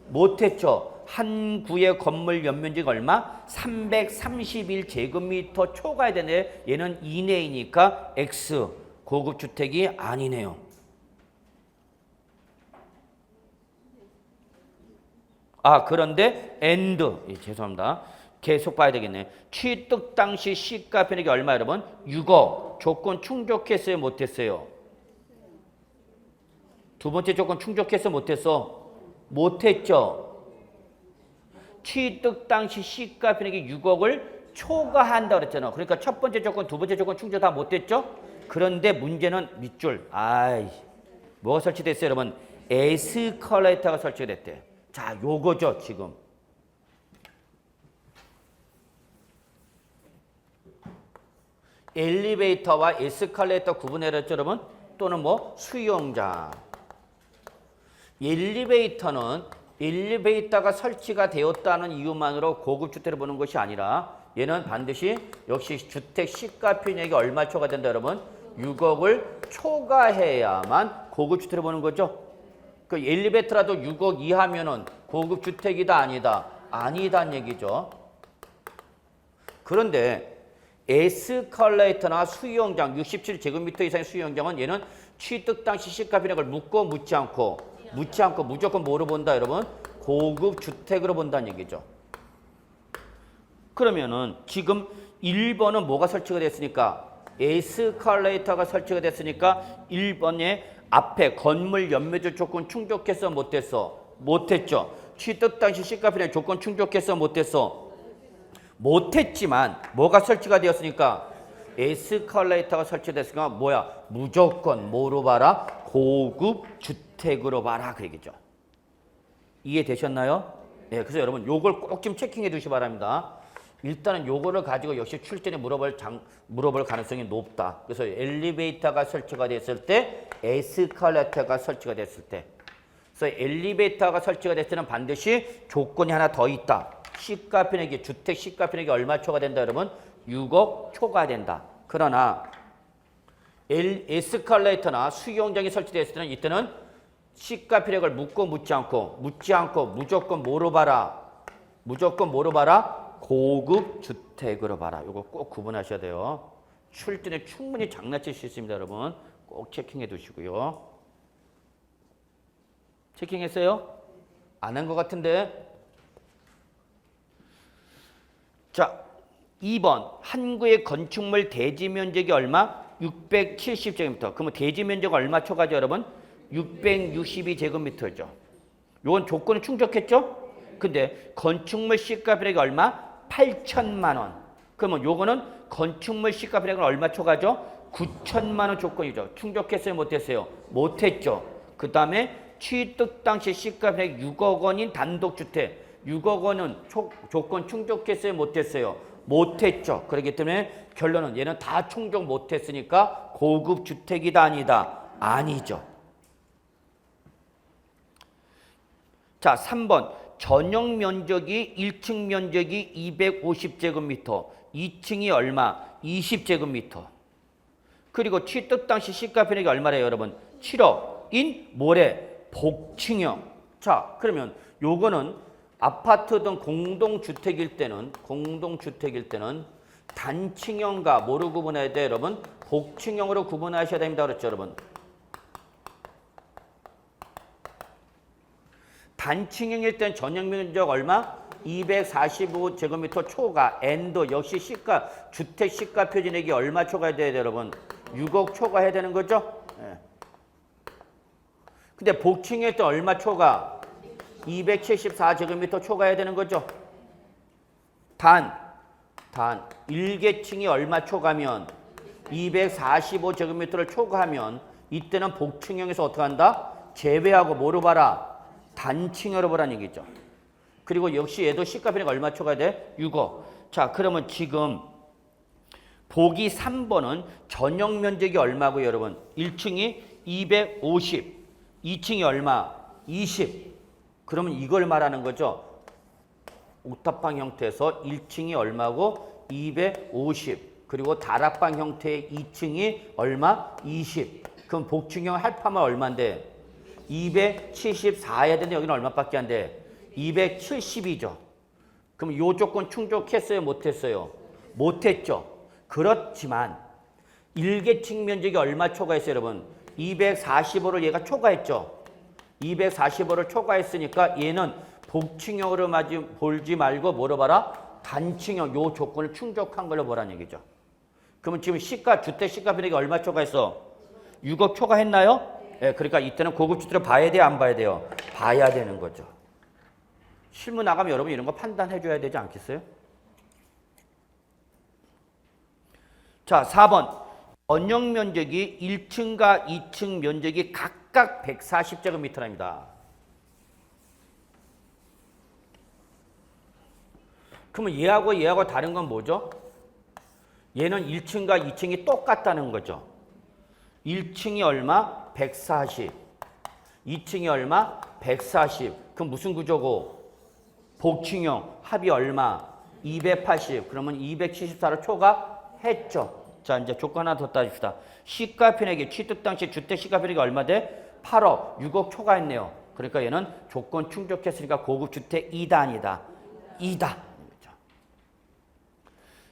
[SPEAKER 1] 못했죠. 한 구의 건물 연면적이 얼마? 331제곱미터 초과해야 되네. 얘는 이내이니까 X. 고급 주택이 아니네요. 그런데 and. 죄송합니다. 계속 봐야 되겠네. 취득 당시 시가 변액이 얼마, 여러분? 6억. 조건 충족했어요, 못했어요? 두 번째 조건 충족했어, 못했어? 못했죠. 취득 당시 시가 변액이 6억을 초과한다 그랬잖아. 그러니까 첫 번째 조건, 두 번째 조건 충족 다 못됐죠? 그런데 문제는 밑줄. 뭐가 설치됐어요, 여러분? 에스컬레이터가 설치가 됐대. 자, 요거죠, 지금. 엘리베이터와 에스컬레이터 구분해냈죠, 여러분? 또는 뭐 수영장. 엘리베이터가 설치가 되었다는 이유만으로 고급 주택을 보는 것이 아니라 얘는 반드시 역시 주택 시가 표준액이 얼마 초과된다, 여러분? 6억을 초과해야만 고급 주택을 보는 거죠. 그 엘리베이터라도 6억 이하면은 고급 주택이다, 아니다? 아니다는 얘기죠. 그런데 에스컬레이터나 수영장, 67제곱미터 이상의 수영장은 얘는 취득 당시 시가 표준액을 묻고 묻지 않고 무조건 뭐로 본다, 여러분? 고급 주택으로 본다는 얘기죠. 그러면은 지금 1번은 뭐가 설치가 됐으니까? 에스컬레이터가 설치가 됐으니까 1번에 앞에 건물 연매주 조건 충족했어, 못했어? 못했죠. 취득 당시 시가 표준액 조건 충족했어, 못했어? 못했지만 뭐가 설치가 되었으니까? 에스컬레이터가 설치됐으니까 뭐야? 무조건 뭐로 봐라? 고급 주택으로 봐라, 그 얘기죠. 이해되셨나요? 네, 그래서 여러분 요걸 꼭 좀 체킹해 두시기 바랍니다. 일단은 요거를 가지고 역시 출전에 물어볼 가능성이 높다. 그래서 엘리베이터가 설치가 됐을 때, 에스컬레이터가 설치가 됐을 때. 그래서 엘리베이터가 설치가 됐을 때는 반드시 조건이 하나 더 있다. 시가 표준액이, 주택 시가 표준액이 얼마 초과된다, 여러분? 6억 초과된다. 그러나 에스컬레이터나 수영장이 설치됐을 때는 이때는 시가 표준액을 묻고 묻지 않고 무조건 뭐로 봐라? 고급 주택으로 봐라. 이거 꼭 구분하셔야 돼요. 출전에 충분히 장난칠 수 있습니다, 여러분. 꼭 체킹해 두시고요. 체킹했어요? 안 한 것 같은데. 자, 2번. 항구의 건축물 대지 면적이 얼마? 670제곱미터. 그러면 대지 면적 얼마 초과죠, 여러분? 662제곱미터죠. 요건 조건을 충족했죠? 근데 건축물 시가 표준액이 얼마? 8천만 원. 그러면 요거는 건축물 시가 표준액은 얼마 초과죠? 9천만 원 조건이죠. 충족했어요, 못했어요? 못했죠. 그 다음에 취득 당시 시가 표준액 6억 원인 단독주택. 6억 원은 조건 충족했어요, 못했어요? 못했죠. 그렇기 때문에 결론은 얘는 다 충족 못했으니까 고급 주택이다, 아니다? 아니죠. 자, 3번. 전용 면적이 1층 면적이 250제곱미터, 2층이 얼마? 20제곱미터. 그리고 취득 당시 시가 표준액이 얼마래요, 여러분? 7억인 뭐래? 복층형. 자, 그러면 요거는 아파트 등 공동주택일 때는 단층형과 뭐로 구분해야 돼, 여러분? 복층형으로 구분하셔야 됩니다, 그렇죠, 여러분? 단층형일 땐 전용 면적 얼마? 245제곱미터 초과, 엔도 역시 주택 시가 표준액이 얼마 초과해야 돼요, 여러분? 6억 초과해야 되는 거죠? 네. 근데 복층형일 때 얼마 초과? 274제곱미터 초과해야 되는 거죠? 단 1계층이 얼마 초과하면? 245제곱미터를 초과하면 이때는 복층형에서 어떻게 한다? 제외하고 뭐로 봐라? 단층으로 보라는 얘기죠. 그리고 역시 얘도 시가 표준액 얼마 초과해야 돼? 6억. 자, 그러면 지금 보기 3번은 전용 면적이 얼마고요, 여러분? 1층이 250, 2층이 얼마? 20. 그러면 이걸 말하는 거죠. 옥탑방 형태에서 1층이 얼마고? 250. 그리고 다락방 형태의 2층이 얼마? 20. 그럼 복층형 할파면 얼마인데? 274해야 되는데 여기는 얼마밖에 안 돼? 270이죠. 그럼 요 조건 충족했어요, 못했어요? 못했죠. 그렇지만 1계층 면적이 얼마 초과했어요, 여러분? 245를 얘가 초과했죠. 245를 초과했으니까 얘는 복층형으로 볼지 말고 뭐로 봐라? 단층형, 요 조건을 충족한 걸로 보라는 얘기죠. 그러면 지금 주택 시가 표준액이 얼마 초과했어? 6억 초과했나요? 예, 그러니까 이때는 고급주택을 봐야 돼요, 안 봐야 돼요? 봐야 되는 거죠. 실무 나가면 여러분 이런 거 판단해 줘야 되지 않겠어요? 자, 4번. 전용 면적이 1층과 2층 면적이 각각 140제곱미터랍니다. 그러면 얘하고 다른 건 뭐죠? 얘는 1층과 2층이 똑같다는 거죠. 1층이 얼마? 140. 2층이 얼마? 140. 그럼 무슨 구조고? 복층형. 합이 얼마? 280. 그러면 274를 초과했죠. 자, 이제 조건 하나 더 따집시다. 시가편액이 취득 당시 주택 시가편액이 얼마 돼? 8억. 6억 초과했네요. 그러니까 얘는 조건 충족했으니까 고급 주택 2다 아니다. 2다.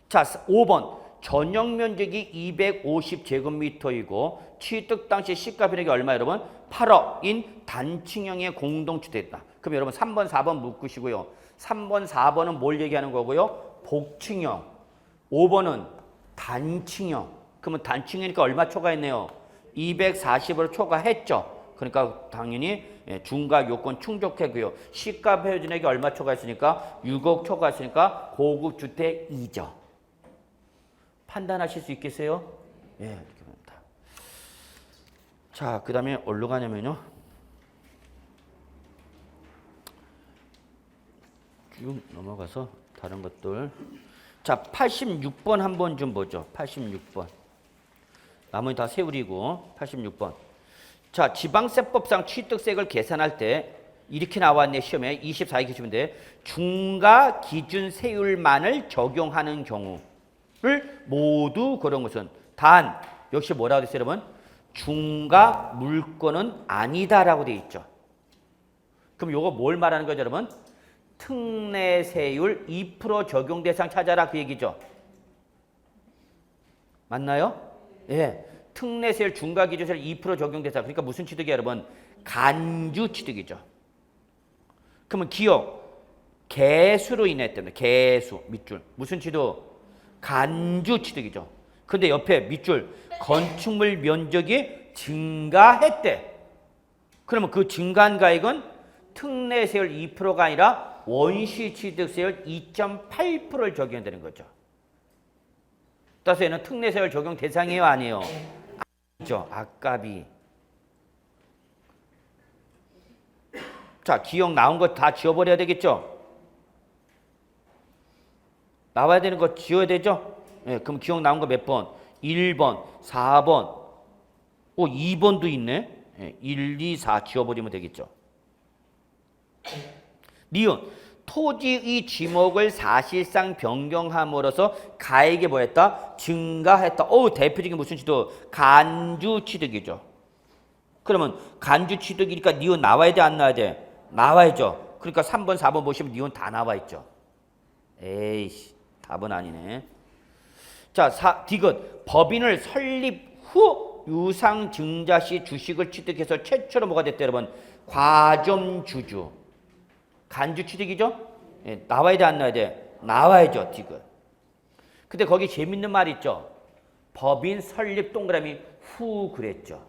[SPEAKER 1] 자, 5번. 전용 면적이 250제곱미터이고 취득 당시 시가편액이 얼마 여러분? 8억인 단층형의 공동주택이다. 그럼 여러분 3번, 4번 묶으시고요. 3번, 4번은 뭘 얘기하는 거고요? 복층형. 5번은 단층형. 그러면 단층이니까 얼마 초과했네요? 240으로 초과했죠. 그러니까 당연히 중과 요건 충족했고요. 시가 표준액이 얼마 초과했으니까 6억 초과했으니까 고급 주택 2죠. 판단하실 수 있겠어요? 예, 이렇게 봅니다. 자, 그 다음에 어디로 가냐면요. 쭉 넘어가서 다른 것들. 자, 86번 한번 좀 보죠. 86번. 나머지 다 세울이고 86번. 자, 지방세법상 취득세액을 계산할 때 이렇게 나왔네. 시험에 24회 기준인데 중과 기준 세율만을 적용하는 경우를 모두 그런 것은 단 역시 뭐라고 됐어요, 여러분? 중과 물건은 아니다라고 돼 있죠. 그럼 요거 뭘 말하는 거죠, 여러분? 특례세율 2% 적용 대상 찾아라 그 얘기죠. 맞나요? 예. 특례세율 중과기준세율 2% 적용 대상. 그러니까 무슨 취득이에요, 여러분? 간주 취득이죠. 그러면 기억, 개수로 인했다면 개수, 밑줄. 무슨 취득? 간주 취득이죠. 근데 옆에 밑줄, 건축물 면적이 증가했대. 그러면 그 증가한 가액은 특례세율 2%가 아니라 원시취득세율 2.8%를 적용해야 되는 거죠. 따라서 얘는 특례세율 적용 대상이에요, 아니에요? 아니죠. 아까비. 자, 기억 나온 거 다 지워버려야 되겠죠? 나와야 되는 거 지워야 되죠? 예, 그럼 기억 나온 거 몇 번? 1번, 4번, 2번도 있네. 예, 1, 2, 4 지워버리면 되겠죠. 니은. 토지의 지목을 사실상 변경함으로써 가액이 뭐했다? 증가했다. 대표적인 무슨 취득? 간주 취득이죠. 그러면 간주 취득이니까 니은 나와야 돼, 안 나와야 돼? 나와야죠. 그러니까 3번, 4번 보시면 니은 다 나와 있죠. 에이씨, 답은 아니네. 자, 디귿. 법인을 설립 후 유상증자 시 주식을 취득해서 최초로 뭐가 됐다, 여러분? 과점주주. 간주 취득이죠? 예, 나와야 돼, 안 나와야 돼? 나와야죠, 디귿. 근데 거기 재밌는 말 있죠? 법인 설립 동그라미 후 그랬죠.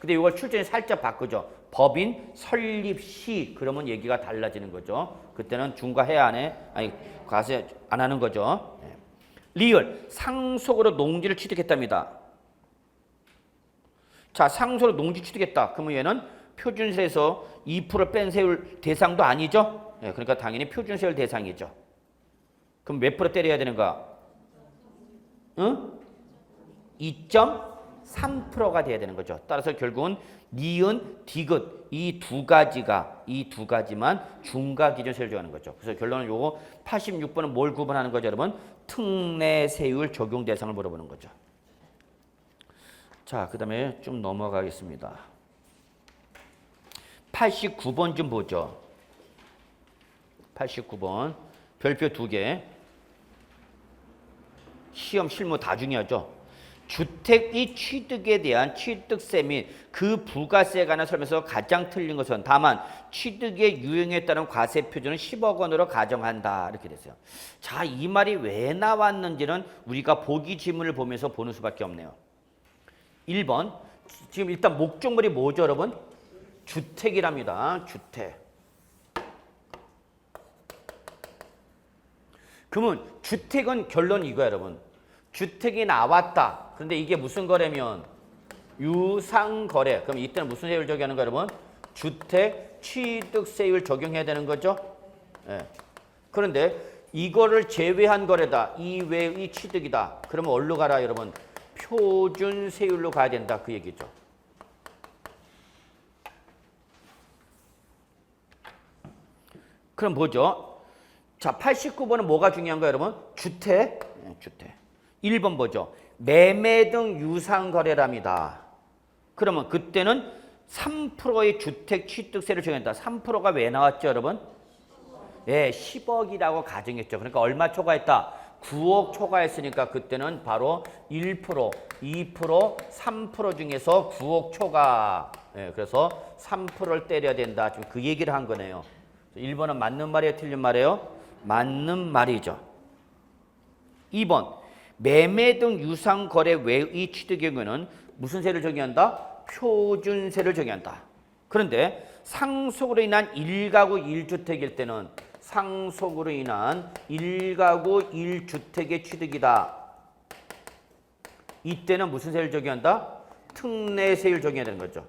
[SPEAKER 1] 근데 이걸 출전에 살짝 바꾸죠. 법인 설립 시 그러면 얘기가 달라지는 거죠. 그때는 중과해야 안 해? 아니, 과세 안 하는 거죠. 예. 리을. 상속으로 농지를 취득했답니다. 자, 상속으로 농지 취득했다. 그러면 얘는 표준세에서 2% 뺀 세율 대상도 아니죠? 네, 그러니까 당연히 표준세율 대상이죠. 그럼 몇 프로 때려야 되는가? 응? 2.3%가 돼야 되는 거죠. 따라서 결국은 니은, 디귿 이 두 가지만 중과기준세율 적용하는 거죠. 그래서 결론은 요거 86번은 뭘 구분하는 거죠, 여러분? 특례세율 적용 대상을 물어보는 거죠. 자, 그 다음에 좀 넘어가겠습니다. 89번 좀 보죠. 89번. 별표 2개. 시험 실무 다 중요하죠. 주택의 취득에 대한 취득세 및 그 부가세에 관한 설명에서 가장 틀린 것은 다만 취득의 유형에 따른 과세 표준은 10억 원으로 가정한다. 이렇게 됐어요. 자, 이 말이 왜 나왔는지는 우리가 보기 지문을 보면서 보는 수밖에 없네요. 1번. 지금 일단 목적물이 뭐죠, 여러분? 주택이랍니다. 주택. 그러면 주택은 결론 이거야, 여러분. 주택이 나왔다. 그런데 이게 무슨 거래면 유상거래. 그럼 이때는 무슨 세율 적용하는 거예요, 여러분? 주택 취득세율 적용해야 되는 거죠. 예. 그런데 이거를 제외한 거래다. 이외의 취득이다. 그러면 어디로 가라, 여러분? 표준세율로 가야 된다. 그 얘기죠. 그럼 뭐죠? 자, 89번은 뭐가 중요한 거예요, 여러분? 주택. 네, 주택. 1번 뭐죠? 매매 등 유상거래랍니다. 그러면 그때는 3%의 주택 취득세를 적용한다. 3%가 왜 나왔죠, 여러분? 예, 10억이라고 가정했죠. 그러니까 얼마 초과했다? 9억 초과했으니까 그때는 바로 1%, 2%, 3% 중에서 9억 초과. 예, 그래서 3%를 때려야 된다. 지금 그 얘기를 한 거네요. 1번은 맞는 말이에요, 틀린 말이에요? 맞는 말이죠. 2번, 매매 등 유상거래 외의 취득의 경우에는 무슨 세를 적용한다? 표준세를 적용한다. 그런데 상속으로 인한 1가구 1주택일 때는 상속으로 인한 1가구 1주택의 취득이다. 이때는 무슨 세율 적용한다? 특례세율 적용해야 되는 거죠.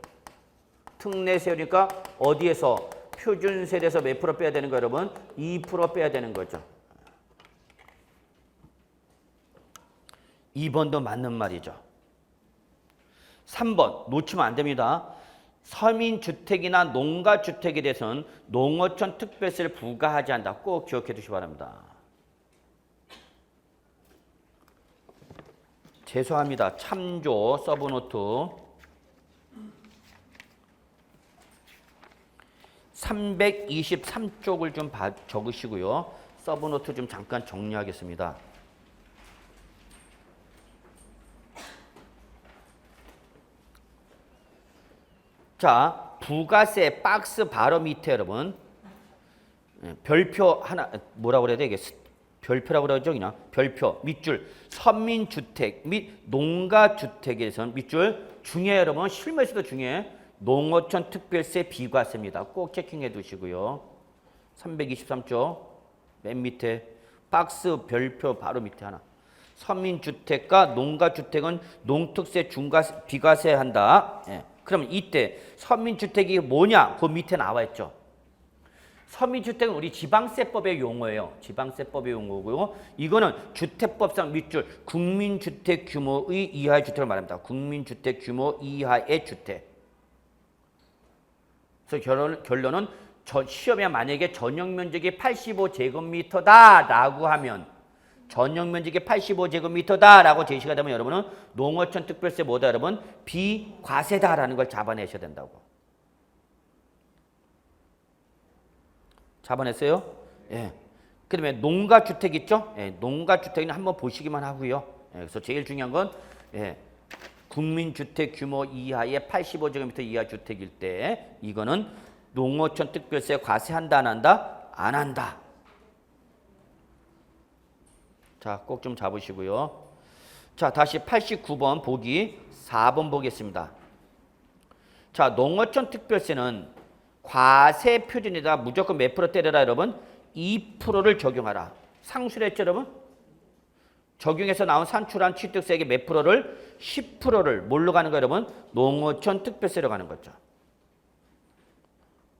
[SPEAKER 1] 특례세율이니까 어디에서? 표준세율에서 몇 프로 빼야 되는 거예요, 여러분? 2% 빼야 되는 거죠. 2번도 맞는 말이죠. 3번 놓치면 안 됩니다. 서민주택이나 농가주택에 대해서는 농어촌 특별세를 부과하지 않는다. 꼭 기억해 두시기 바랍니다. 죄송합니다. 참조 서브노트 323쪽을 좀 적으시고요. 서브노트 좀 잠깐 정리하겠습니다. 자, 부가세 박스 바로 밑에 여러분 별표 하나 뭐라고 그래야 돼? 이게 별표라고 그러죠, 그냥 별표 밑줄 서민주택 및 농가주택에서는 밑줄 중요해 여러분. 실무에서도 중요해. 농어촌 특별세 비과세입니다. 꼭 체킹해 두시고요. 323쪽 맨 밑에 박스 별표 바로 밑에 하나. 서민주택과 농가주택은 농특세 중과세 비과세 한다. 예. 그러면 이때 서민주택이 뭐냐? 그 밑에 나와 있죠. 서민주택은 우리 지방세법의 용어예요. 지방세법의 용어고요. 이거는 주택법상 밑줄 국민주택 규모의 이하의 주택을 말합니다. 국민주택 규모 이하의 주택. 그래서 결론은 시험에 만약에 전용면적이 85제곱미터다라고 하면 전용면적이 85제곱미터다라고 제시가 되면 여러분은 농어촌 특별세 뭐다 여러분? 비과세다라는 걸 잡아내셔야 된다고. 잡아냈어요? 예. 그러면 농가주택 있죠? 예. 농가주택은 한번 보시기만 하고요. 예. 그래서 제일 중요한 건 예. 국민주택 규모 이하의 85제곱미터 이하 주택일 때 이거는 농어촌 특별세 과세한다 안 한다? 안 한다. 자, 꼭 좀 잡으시고요. 자, 다시 89번 보기 4번 보겠습니다. 자, 농어촌 특별세는 과세 표준에다 무조건 몇 프로 때려라 여러분? 2%를 적용하라. 상수를 했죠 여러분? 적용해서 나온 산출한 취득세액의 몇 프로를? 10%를 뭘로 가는 거예요 여러분? 농어촌 특별세로 가는 거죠.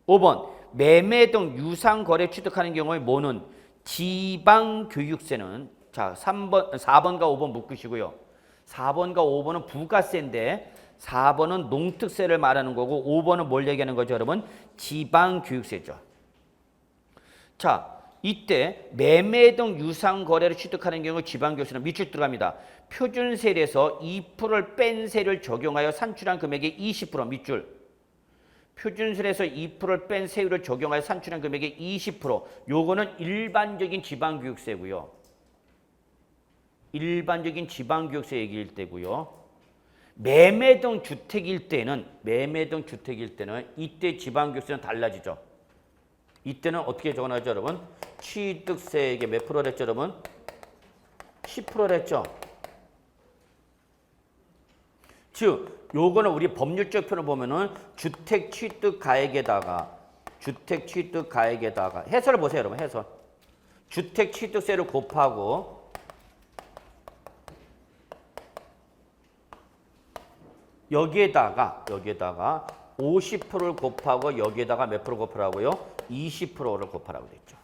[SPEAKER 1] 5번 매매 등 유상거래 취득하는 경우에 뭐는? 지방교육세는 자 4번과 5번 묶으시고요. 4번과 5번은 부가세인데 4번은 농특세를 말하는 거고 5번은 뭘 얘기하는 거죠 여러분? 지방교육세죠. 자 이때 매매 등 유상거래를 취득하는 경우 지방교육세는 밑줄 들어갑니다. 표준세율에서 2%를 뺀 세를 적용하여 산출한 금액의 20% 밑줄. 표준세율에서 2%를 뺀 세율을 적용하여 산출한 금액의 20%. 요거는 일반적인 지방교육세고요. 일반적인 지방교육세 얘기일 때고요. 매매 등 주택일 때는 이때 지방교육세는 달라지죠. 이때는 어떻게 적어놨죠 여러분? 취득세액의 몇 프로를 했죠 여러분? 10%를 했죠. 즉 요거는 우리 법률적 표현을 보면은 주택 취득 가액에다가 해설을 보세요 여러분. 해설 주택 취득세를 곱하고 여기에다가 50%를 곱하고 여기에다가 몇 프로 곱하라고요? 20%를 곱하라고 됐죠.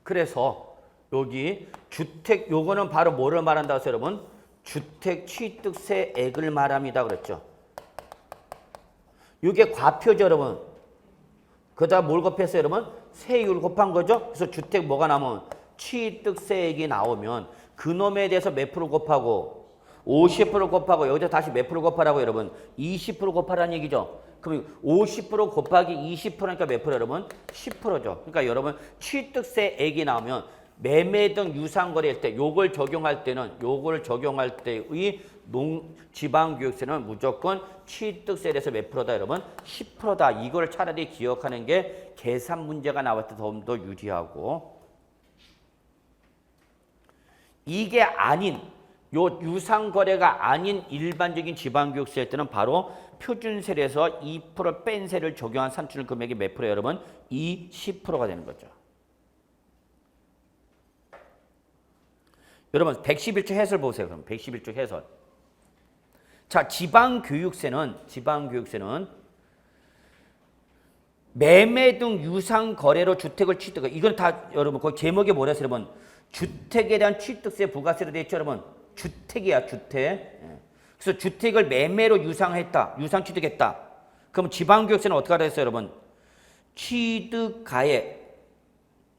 [SPEAKER 1] 그래서 여기 주택 요거는 바로 뭐를 말한다고 했어요, 여러분? 주택 취득세액을 말합니다 그랬죠. 이게 과표죠, 여러분. 그다음 뭘 곱했어요, 여러분? 세율 곱한 거죠. 그래서 주택 뭐가 나오면 취득세액이 나오면 그놈에 대해서 몇 프로 곱하고 50% 곱하고 여기다 다시 몇 프로 곱하라고 여러분? 20% 곱하라는 얘기죠. 그럼 50% 곱하기 20%니까 몇 프로 여러분? 10%죠. 그러니까 여러분 취득세액이 나오면 매매 등 유상거래할 때 요걸 적용할 때의 지방교육세는 무조건 취득세에 대해서 몇 프로다 여러분? 10%다. 이걸 차라리 기억하는 게 계산 문제가 나올 때 좀 더 유리하고, 이게 아닌 요 유상거래가 아닌 일반적인 지방교육세 할 때는 바로 표준세에서 2% 뺀 세를 적용한 산출 금액이 몇 프로예요 여러분? 10%가 되는 거죠. 여러분 111조 해설 보세요. 그럼 111조 해설. 자, 지방교육세는 매매 등 유상거래로 주택을 취득. 이건 다 여러분 거기 제목에 뭐라 했어요 여러분? 주택에 대한 취득세 부가세로 되어 있죠 여러분. 주택이야 주택. 그래서 주택을 매매로 유상했다. 유상 취득했다. 그럼 지방교육세는 어떻게 하라 했어요 여러분? 취득가액.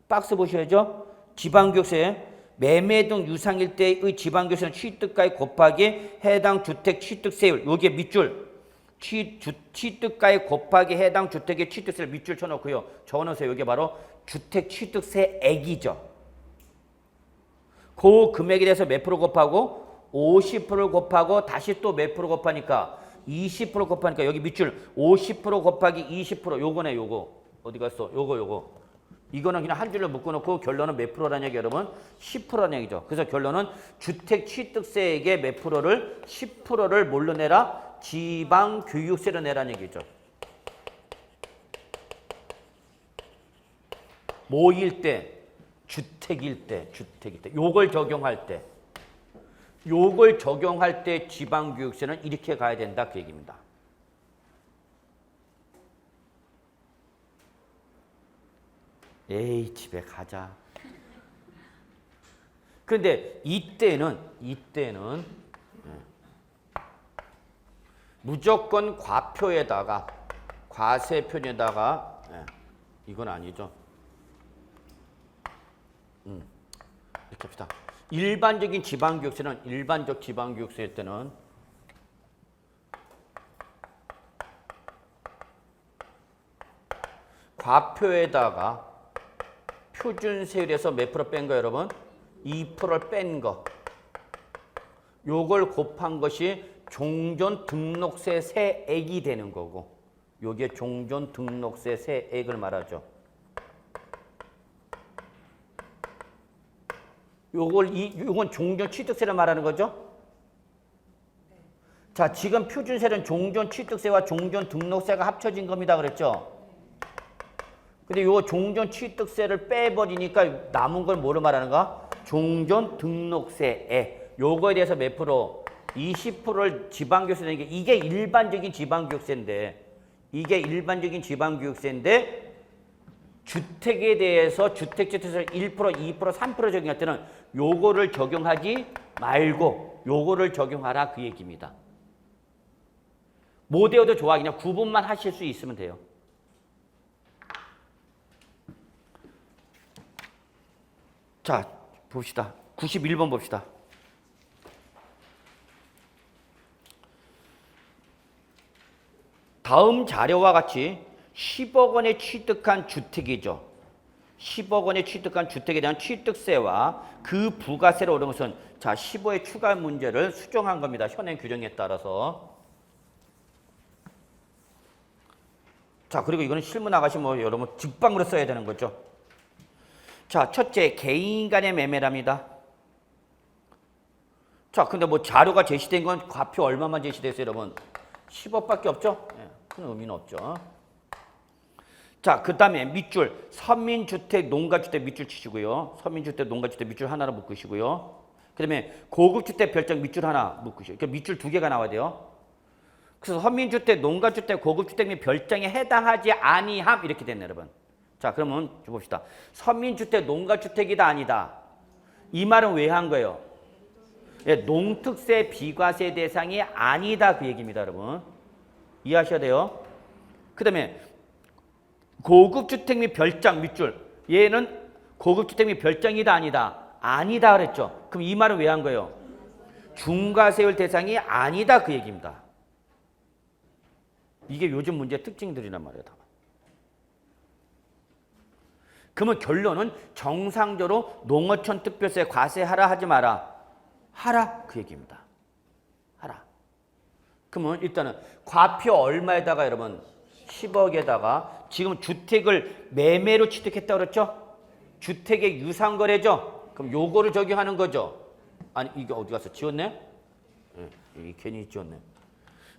[SPEAKER 1] 박스 보셔야죠. 지방교육세. 매매 등 유상일 때의 지방교육세는 취득가액 곱하기 해당 주택 취득세율. 여기에 밑줄. 취득가액 곱하기 해당 주택의 취득세를 밑줄 쳐놓고요. 적어놓으세요. 여기 바로 주택 취득세액이죠. 그 금액에 대해서 몇 프로 곱하고 50%를 곱하고 다시 또 몇 프로 곱하니까 20% 곱하니까 여기 밑줄 50% 곱하기 20% 요거네 요거. 어디 갔어? 요거. 이거는 그냥 한 줄로 묶어놓고 결론은 몇 프로라는 얘기 여러분? 10%라는 얘기죠. 그래서 결론은 주택 취득세액의 몇 프로를 10%를 뭘로 내라? 지방교육세로 내라는 얘기죠. 뭐일 때? 주택일 때. 요걸 적용할 때 지방교육세는 이렇게 가야 된다 그 얘기입니다. 에이 집에 가자. 그런데 이때는 무조건 과표에다가 과세표에다가 이건 아니죠. 이렇게 합시다. 일반적 지방교육세일 때는 과표에다가 표준세율에서 몇 프로 뺀 거 여러분? 2%를 뺀 거. 요걸 곱한 것이 종전 등록세 세액이 되는 거고, 요게 종전 등록세 세액을 말하죠. 요건 종전 취득세를 말하는 거죠. 자, 지금 표준세는 종전 취득세와 종전 등록세가 합쳐진 겁니다. 그랬죠? 근데 요 종전 취득세를 빼버리니까 남은 걸 뭐로 말하는가? 종전 등록세에. 요거에 대해서 몇 프로? 20%를 지방교육세 내는 게 이게 일반적인 지방교육세인데 주택에 대해서 주택취득세를 1%, 2%, 3% 적용할 때는 요거를 적용하지 말고 요거를 적용하라 그 얘기입니다. 뭐 되어도 좋아. 그냥 구분만 하실 수 있으면 돼요. 자, 봅시다. 91번 봅시다. 다음 자료와 같이 10억 원에 취득한 주택이죠. 10억 원에 취득한 주택에 대한 취득세와 그 부가세로 오른 것은 자 15의 추가 문제를 수정한 겁니다. 현행 규정에 따라서. 자, 그리고 이거는 실무 나가시면 여러분 직방으로 써야 되는 거죠. 자, 첫째, 개인 간의 매매랍니다. 자, 근데 뭐 자료가 제시된 건 과표 얼마만 제시됐어요, 여러분? 10억밖에 없죠? 큰 의미는 없죠. 자, 그 다음에 밑줄. 서민주택, 농가주택 밑줄 치시고요. 서민주택, 농가주택 밑줄 하나로 묶으시고요. 그 다음에 고급주택 별장 밑줄 하나 묶으시고. 그러니까 밑줄 두 개가 나와야 돼요. 그래서 서민주택, 농가주택, 고급주택 및 별장에 해당하지 아니함 이렇게 됐네 여러분. 자, 그러면 봅시다. 서민주택, 농가주택이다 아니다. 이 말은 왜 한 거예요? 예, 농특세 비과세 대상이 아니다 그 얘기입니다 여러분. 이해하셔야 돼요. 그 다음에 고급주택 및 별장 밑줄. 얘는 고급주택 및 별장이다 아니다. 아니다 그랬죠. 그럼 이 말은 왜 한 거예요? 중과세율 대상이 아니다 그 얘기입니다. 이게 요즘 문제의 특징들이란 말이에요. 다. 그러면 결론은 정상적으로 농어촌 특별세 과세하라 하지 마라. 하라 그 얘기입니다. 하라. 그러면 일단은 과표 얼마에다가 여러분 10억에다가 지금 주택을 매매로 취득했다고 그랬죠? 주택의 유상거래죠? 그럼 요거를 적용하는 거죠? 아니 이게 어디 가서 지웠네? 네, 괜히 지웠네.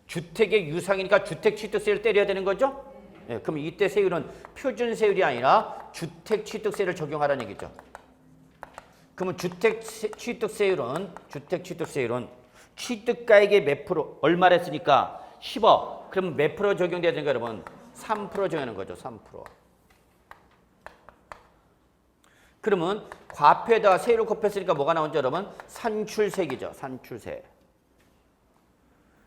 [SPEAKER 1] 주택의 유상이니까 주택 취득세를 때려야 되는 거죠? 네, 그럼 이때 세율은 표준 세율이 아니라 주택 취득세를 적용하라는 얘기죠. 그러면 주택 취득세율은 취득가액의 몇 프로 얼마를 했으니까 10억. 그럼 몇 프로 적용돼야 되는가 여러분? 3% 적용하는 거죠. 3%. 그러면 과표에다가 세율을 곱했으니까 뭐가 나오죠 여러분? 산출세기죠. 산출세.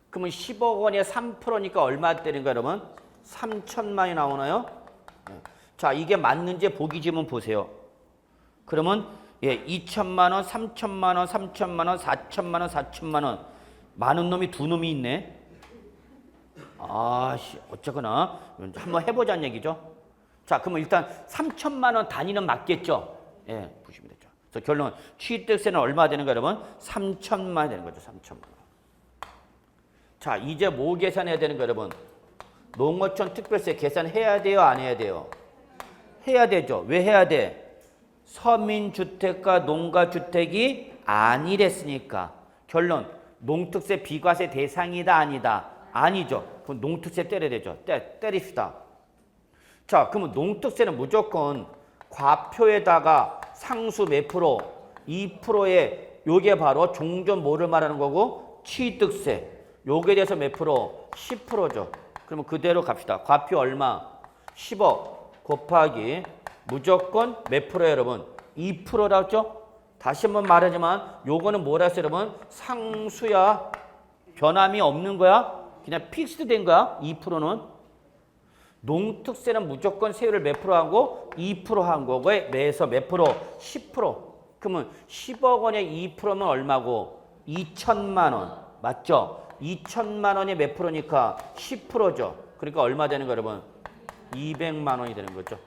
[SPEAKER 1] 그러면 10억 원에 3%니까 얼마 되는가 여러분? 3천만이 나오나요? 자, 이게 맞는지 보기 지문 보세요. 그러면 예, 2천만 원, 3천만 원, 3천만 원, 4천만 원, 4천만 원. 많은 놈이 두 놈이 있네. 아씨, 어쩌거나 한번 해보자는 얘기죠. 자, 그러면 일단 3천만 원 단위는 맞겠죠? 예, 보시면 되죠. 그래서 결론 취득세는 얼마 되는가 여러분? 3천만 원 되는 거죠. 3천만 원. 자, 이제 뭐 계산해야 되는 거 여러분? 농어촌 특별세 계산해야 돼요? 안 해야 돼요? 해야 되죠. 왜 해야 돼? 서민주택과 농가주택이 아니랬으니까. 결론 농특세 비과세 대상이다 아니다? 아니죠. 그럼 농특세 때려야 되죠. 때립시다. 자, 그러면 농특세는 무조건 과표에다가 상수 몇 프로? 2%에 요게 바로 종전 뭐를 말하는 거고? 취득세. 요게 대해서 몇 프로? 10%죠. 그러면 그대로 갑시다. 과표 얼마? 10억 곱하기 무조건 몇 프로예요, 여러분? 2%라고 했죠? 다시 한번 말하지만 요거는 뭐라 했어요, 여러분? 상수야. 변함이 없는 거야. 그냥 픽스드 된 거야. 2%는. 농특세는 무조건 세율을 몇 프로 하고 2% 한 거고에 매에서 몇 프로? 10%. 그러면 10억 원에 2%면 얼마고? 2천만 원. 맞죠? 2천만 원이 몇 프로니까 10%죠. 그러니까 얼마 되는 거 여러분? 200만 원이 되는 거죠.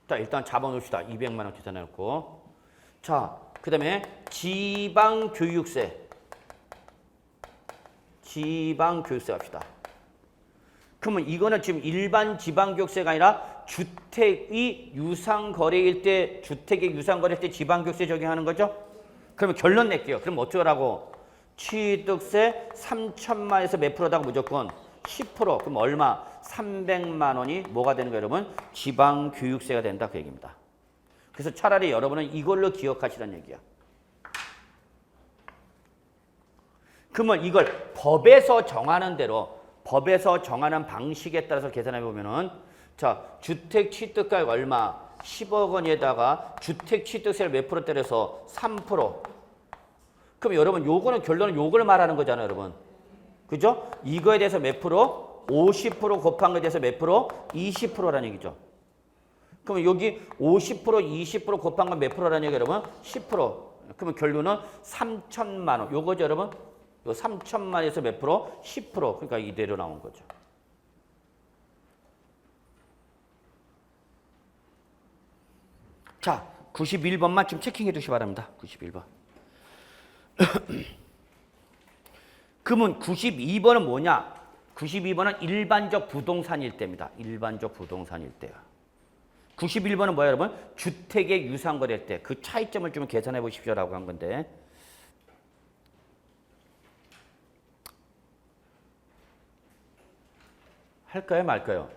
[SPEAKER 1] 자, 일단 잡아놓읍시다. 200만 원 계산해놓고. 자, 그 다음에 지방교육세. 지방교육세 합시다. 그러면 이거는 지금 일반 지방교육세가 아니라 주택이 유상거래일 때, 주택의 유상거래일 때 지방교육세 적용하는 거죠? 그러면 결론 낼게요. 그럼 어쩌라고? 취득세 3천만에서 몇 프로다가 무조건 10%. 그럼 얼마? 300만 원이 뭐가 되는 거예요, 여러분? 지방교육세가 된다 그 얘기입니다. 그래서 차라리 여러분은 이걸로 기억하시라는 얘기야. 그러면 이걸 법에서 정하는 대로, 법에서 정하는 방식에 따라서 계산해 보면은, 자, 주택 취득가액 얼마? 10억 원에다가 주택 취득세를 몇 프로 때려서 3%. 그럼 여러분 요거는 결론은 요걸 말하는 거잖아요, 여러분. 그죠? 이거에 대해서 몇 프로? 50% 곱한 거에 대해서 몇 프로? 20%라는 얘기죠. 그러면 여기 50%, 20% 곱한 건 몇 프로라는 얘기예요, 여러분? 10%. 그러면 결론은 3천만 원. 요거죠, 여러분? 요 3천만에서 몇 프로? 10%. 그러니까 이대로 나온 거죠. 자, 91번만 좀 체킹해 주시기 바랍니다. 91번. 그러면 92번은 뭐냐? 92번은 일반적 부동산 일대입니다. 일반적 부동산 일대야. 91번은 뭐야, 여러분? 주택의 유상거래일 때. 그 차이점을 좀 계산해 보십시오라고 한 건데. 할까요, 말까요?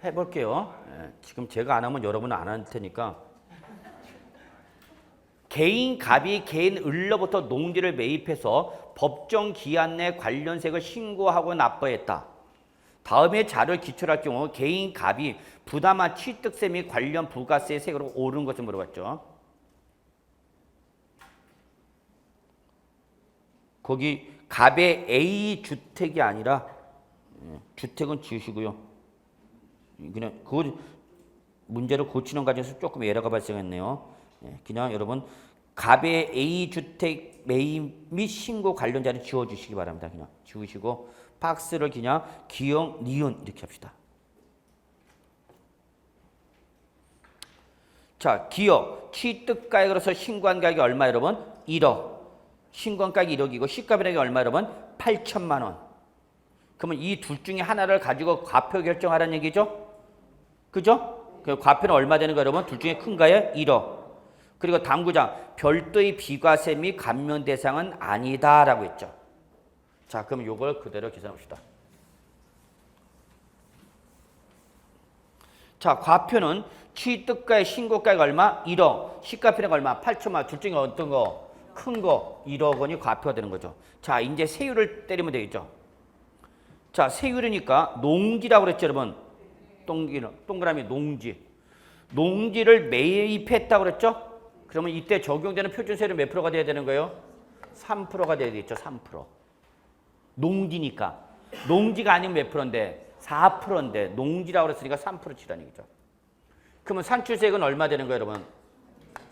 [SPEAKER 1] 해볼게요. 예, 지금 제가 안 하면 여러분은 안 할 테니까. 개인 갑이 개인 을로부터 농지를 매입해서 법정 기한 내 관련세액을 신고하고 납부했다. 다음의 자료를 기출할 경우 개인 갑이 부담한 취득세 및 관련 부가세 세액으로 오른 것을 물어봤죠. 거기 갑의 A 주택이 아니라 주택은 지우시고요. 그냥 그 문제를 고치는 과정에서 조금 에러가 발생했네요. 그냥 여러분 갑의 A 주택 매입 및 신고 관련 자료 지워주시기 바랍니다. 그냥 지우시고 박스를 그냥 기역, 니은 이렇게 합시다. 자, 기역 취득가액으로서 신고한 가격이 얼마 여러분? 1억. 신고한 가격이 1억이고 시가변액이 얼마 여러분? 8천만 원. 그러면 이 둘 중에 하나를 가지고 과표 결정하라는 얘기죠? 그죠? 그 과표는 얼마 되는 거 여러분? 둘 중에 큰가요? 1억. 그리고 당구장 별도의 비과세 및 감면 대상은 아니다라고 했죠. 자, 그럼 요걸 그대로 계산해 봅시다. 자, 과표는 취득가의 신고가액 얼마? 1억. 시가표는 얼마? 8천만 원. 둘 중에 어떤 거? 큰 거. 1억 원이 과표가 되는 거죠. 자, 이제 세율을 때리면 되겠죠. 자, 세율이니까 농지라고 그랬죠, 여러분. 동그라미 농지. 농지를 매입했다고 그랬죠? 그러면 이때 적용되는 표준세율은 몇 프로가 돼야 되는 거예요? 3%가 돼야 되겠죠, 3%. 농지니까. 농지가 아니면 몇 프로인데? 4%인데 농지라고 그랬으니까 3% 치라는 얘기죠. 그러면 산출세액은 얼마 되는 거예요, 여러분?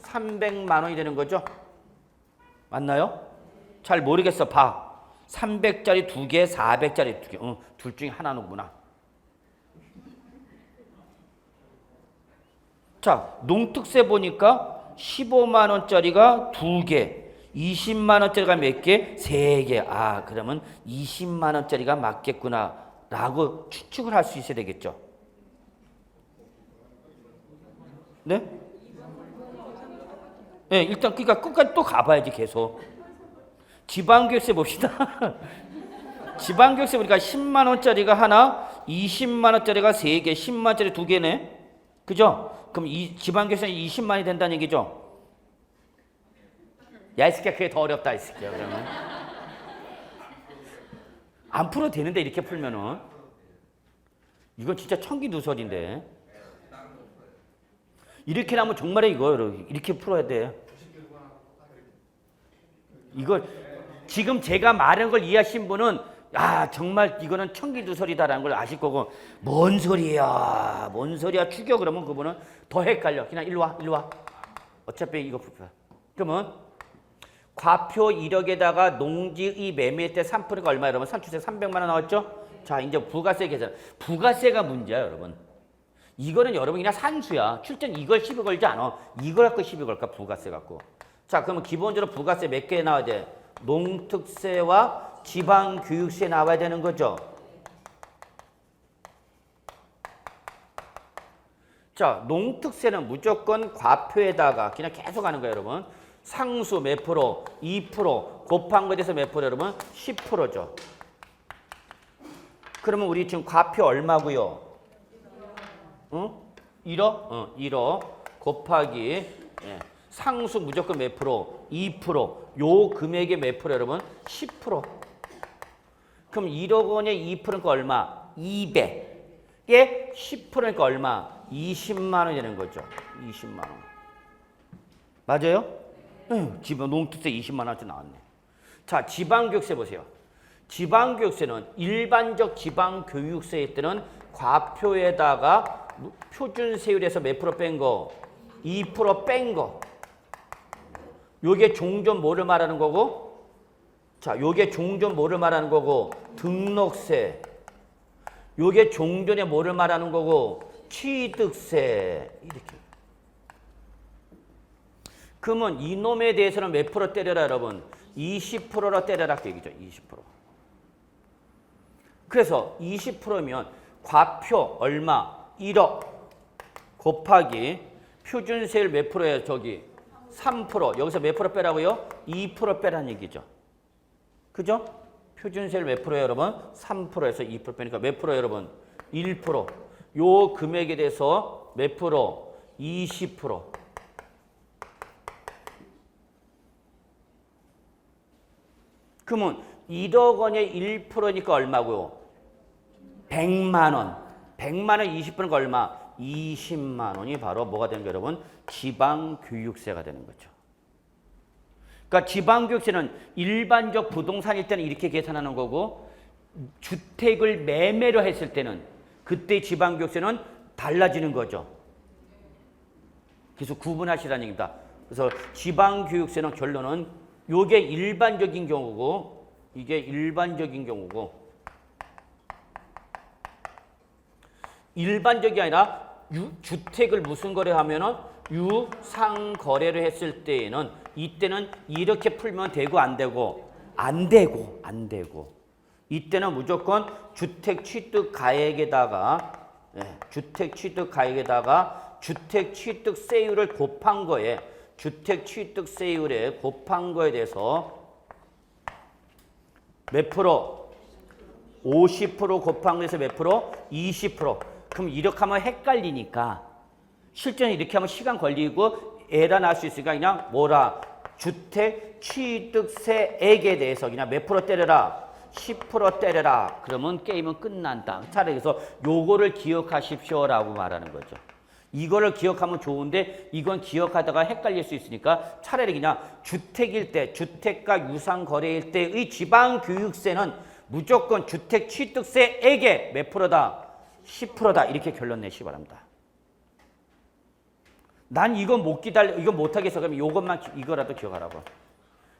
[SPEAKER 1] 300만 원이 되는 거죠? 맞나요? 잘 모르겠어, 봐. 300짜리 2개, 400짜리 2개. 둘 중에 하나는구나. 자, 농특세 보니까 15만 원짜리가 2개, 20만 원짜리가 몇 개? 3개. 아, 그러면 20만 원짜리가 맞겠구나 라고 추측을 할 수 있어야 되겠죠. 네? 네, 일단 그러니까 끝까지 또 가봐야지 계속. 지방교육세 봅시다. 지방교육세 보니까 10만 원짜리가 하나, 20만 원짜리가 3개, 10만 원짜리 2개네. 그죠? 그럼 이 지방교육세는 20만이 된다는 얘기죠? 야, 이 새끼야, 그게 더 어렵다, 이 새끼야, 그러면. 안 풀어도 되는데, 이렇게 풀면은. 이건 진짜 천기누설인데. 이렇게 나면 정말에 이거, 이렇게 풀어야 돼. 이걸, 지금 제가 말한 걸 이해하신 분은, 아, 정말 이거는 천기누설이다라는 걸 아실 거고, 뭔 소리야, 죽여, 그러면 그분은 더 헷갈려. 그냥 일로 와. 어차피 이거 풀어. 그러면, 과표 1억에다가 농지의 매매 때 3%가 얼마 여러분? 산출세 300만 원 나왔죠? 자, 이제 부가세 계산. 부가세가 문제야, 여러분. 이거는 여러분 그냥 산수야. 출전 이걸 시비 걸지 않아. 이걸 갖고 시비 걸까, 부가세 갖고. 자, 그러면 기본적으로 부가세 몇 개 나와야 돼? 농특세와 지방교육세 나와야 되는 거죠. 자, 농특세는 무조건 과표에다가 그냥 계속 하는 거예요, 여러분. 상수 몇 프로? 2% 곱한 거에 대해서 몇 프로 여러분? 10%죠. 그러면 우리 지금 과표 얼마고요? 1억? 1억 곱하기 상수 무조건 몇 프로? 2%. 요 금액의 몇 프로 여러분? 10%. 그럼 1억 원의 2%니까 얼마? 200에 10%니까 얼마? 20만 원이 되는 거죠. 20만 원. 맞아요? 지방 농특세 20만 원짜리 나왔네. 자, 지방교육세 보세요. 지방교육세는 일반적 지방교육세일 때는 과표에다가 표준세율에서 몇 프로 뺀 거? 2% 뺀 거. 요게 종전 뭐를 말하는 거고? 자, 요게 종전 뭐를 말하는 거고? 등록세. 요게 종전에 뭐를 말하는 거고? 취득세. 이렇게. 그러면 이놈에 대해서는 몇 프로 때려라, 여러분? 20%로 때려라 그 얘기죠. 20%. 그래서 20%면 과표 얼마? 1억 곱하기 표준세율 몇 프로예요? 저기 3%. 여기서 몇 프로 빼라고요? 2% 빼라는 얘기죠. 그죠? 표준세율 몇 프로예요, 여러분? 3%에서 2% 빼니까 몇 프로 여러분? 1%. 요 금액에 대해서 몇 프로? 20%. 그러면 1억 원의 1%니까 얼마고요? 100만 원. 100만 원 20%가 얼마? 20만 원이 바로 뭐가 되는 거예요, 여러분? 지방교육세가 되는 거죠. 그러니까 지방교육세는 일반적 부동산일 때는 이렇게 계산하는 거고 주택을 매매로 했을 때는 그때 지방교육세는 달라지는 거죠. 그래서 구분하시라는 얘기입니다. 그래서 지방교육세는 결론은 이게 일반적인 경우고 이게 일반적인 경우고 일반적이 아니라 주택을 무슨 거래하면은 유상거래를 했을 때에는 이때는 이렇게 풀면 되고 안 되고 안 되고 이때는 무조건 주택 취득 가액에다가 주택 취득 가액에다가 주택 취득세율을 곱한 거에 주택 취득세율에 곱한 거에 대해서 몇 프로? 50% 곱한 거에서 몇 프로? 20%. 그럼 이렇게 하면 헷갈리니까 실제는 이렇게 하면 시간 걸리고 에라 날 수 있으니까 그냥 뭐라 주택 취득세액에 대해서 그냥 몇 프로 때려라 10% 때려라 그러면 게임은 끝난다. 차라리 그래서 요거를 기억하십시오라고 말하는 거죠. 이거를 기억하면 좋은데 이건 기억하다가 헷갈릴 수 있으니까 차라리 그냥 주택일 때 주택과 유상거래일 때의 지방교육세는 무조건 주택 취득세액의 몇 프로다? 10%다. 이렇게 결론 내시기 바랍니다. 난 이건 못 기다려, 이건 못하겠어. 그러면 이것만, 이거라도 기억하라고.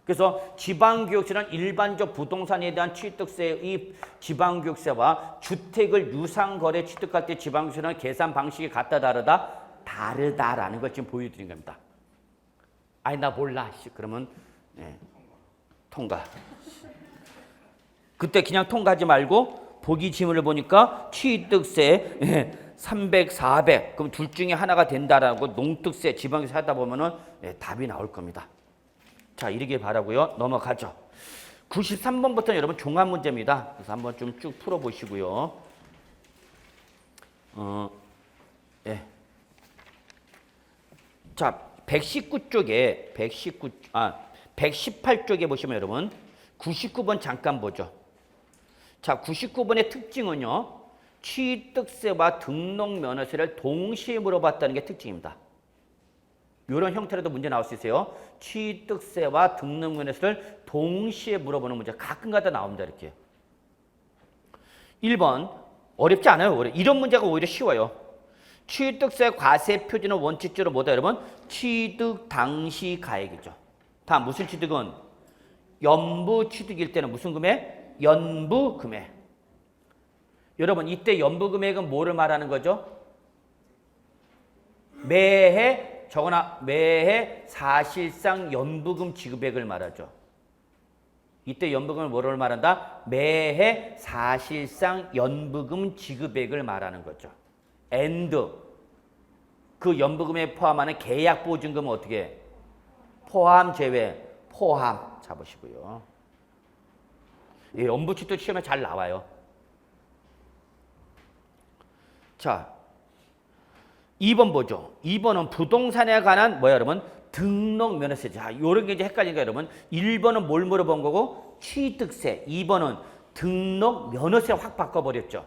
[SPEAKER 1] 그래서 지방교육세는 일반적 부동산에 대한 취득세의 지방교육세와 주택을 유상거래 취득할 때 지방교육세는 계산 방식이 같다 다르다? 다르다라는 걸 지금 보여드린 겁니다. 아니 나 몰라. 그러면 통과. 그때 그냥 통과하지 말고 보기 지문을 보니까 취득세 300, 400 그럼 둘 중에 하나가 된다라고 농특세, 지방세 하다 보면은 답이 나올 겁니다. 자, 이러길 바라고요. 넘어가죠. 93번부터는 여러분 종합 문제입니다. 그래서 한번 좀 쭉 풀어보시고요. 자, 119쪽에 118쪽에 보시면 여러분 99번 잠깐 보죠. 자, 99번의 특징은요. 취득세와 등록면허세를 동시에 물어봤다는 게 특징입니다. 이런 형태로도 문제 나올 수 있어요. 취득세와 등록면허세를 동시에 물어보는 문제 가끔가다 나옵니다. 이렇게. 1번 어렵지 않아요. 이런 문제가 오히려 쉬워요. 취득세 과세 표준은 원칙적으로 뭐다 여러분? 취득 당시 가액이죠. 다음 무슨 취득은? 연부 취득일 때는 무슨 금액? 연부 금액. 여러분 이때 연부 금액은 뭐를 말하는 거죠? 매해 적어나 매해 사실상 연부금 지급액을 말하죠. 이때 연부금을 뭐를 말한다? 매해 사실상 연부금 지급액을 말하는 거죠. and 그 연부금에 포함하는 계약보증금은 어떻게 해? 포함 제외 포함 잡으시고요. 예, 연부취득 시험에 잘 나와요. 자, 2번 보죠. 2번은 부동산에 관한 뭐야 여러분? 등록면허세. 자, 요런 게 이제 헷갈리니까 여러분 1번은 뭘 물어본 거고? 취득세. 2번은 등록면허세 확 바꿔버렸죠.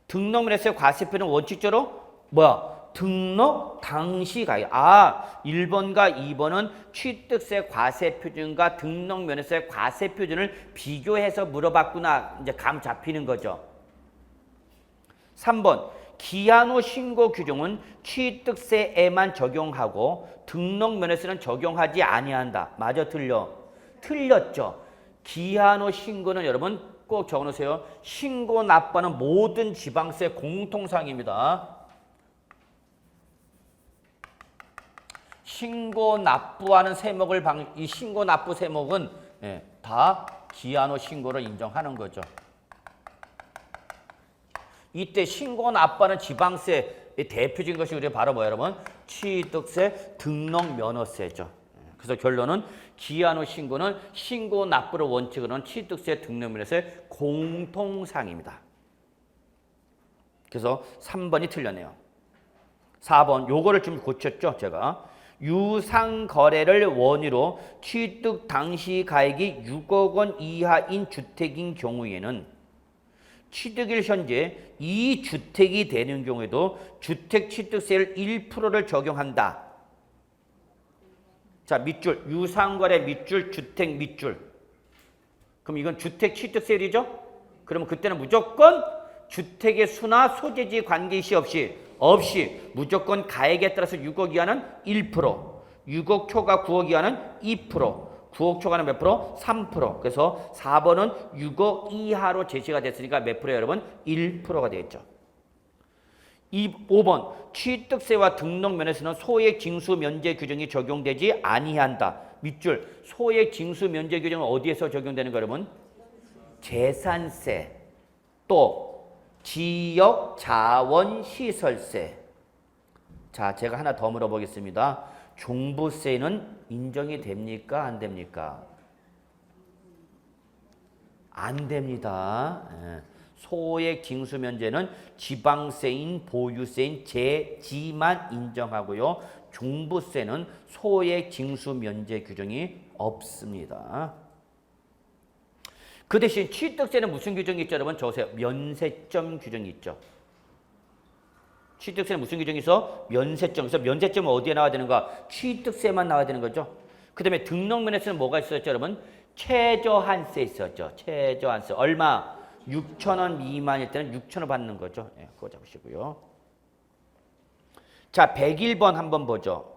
[SPEAKER 1] 등록면허세 과세표는 원칙적으로 뭐야? 등록 당시 가액. 1번과 2번은 취득세 과세표준과 등록면허세 과세표준을 비교해서 물어봤구나. 이제 감 잡히는 거죠. 3번 기한 후 신고 규정은 취득세에만 적용하고 등록면허세는 적용하지 아니한다. 맞아 틀려? 틀렸죠. 기한 후 신고는 여러분 꼭 적어놓으세요. 신고 납부하는 모든 지방세 공통사항입니다. 신고 납부하는 세목을 이 신고 납부 세목은 다 기한 후 신고를 인정하는 거죠. 이때 신고 납부하는 지방세의 대표적인 것이 우리가 바로 뭐예요, 여러분? 취득세, 등록면허세죠. 그래서 결론은 기한 후 신고는 신고 납부를 원칙으로는 취득세 등록면에서의 공통사항입니다. 그래서 3번이 틀렸네요. 4번 요거를 좀 고쳤죠 제가. 유상거래를 원유로 취득 당시 가액이 6억 원 이하인 주택인 경우에는 취득일 현재 이 주택이 되는 경우에도 주택 취득세를 1%를 적용한다. 자, 밑줄 유상거래 밑줄 주택 밑줄. 그럼 이건 주택 취득세율이죠? 그러면 그때는 무조건 주택의 수나 소재지 관계시 없이 무조건 가액에 따라서 6억 이하는 1%, 6억 초과 9억 이하는 2%, 9억 초과는 몇 프로? 3%. 그래서 4번은 6억 이하로 제시가 됐으니까 몇 프로예요, 여러분? 1%가 되겠죠. 5번 취득세와 등록면에서는 소액 징수 면제 규정이 적용되지 아니한다. 밑줄 소액 징수 면제 규정은 어디에서 적용되는 거 여러분? 재산세 또 지역 자원 시설세. 자, 제가 하나 더 물어보겠습니다. 종부세는 인정이 됩니까? 안 됩니까? 안 됩니다. 소액 징수 면제는 지방세인 보유세인 제지만 인정하고요. 종부세는 소액 징수 면제 규정이 없습니다. 그 대신 취득세는 무슨 규정이 있죠, 여러분? 저세요. 면세점 규정이 있죠. 취득세는 무슨 규정이 있어? 면세점. 그래서 면세점은 어디에 나와야 되는가? 취득세만 나와야 되는 거죠. 그 다음에 등록면에서는 뭐가 있었죠, 여러분? 최저한세 있었죠. 최저한세. 얼마? 6,000원 미만일 때는 6,000원 받는 거죠. 네, 그거 잡으시고요. 자, 101번 한번 보죠.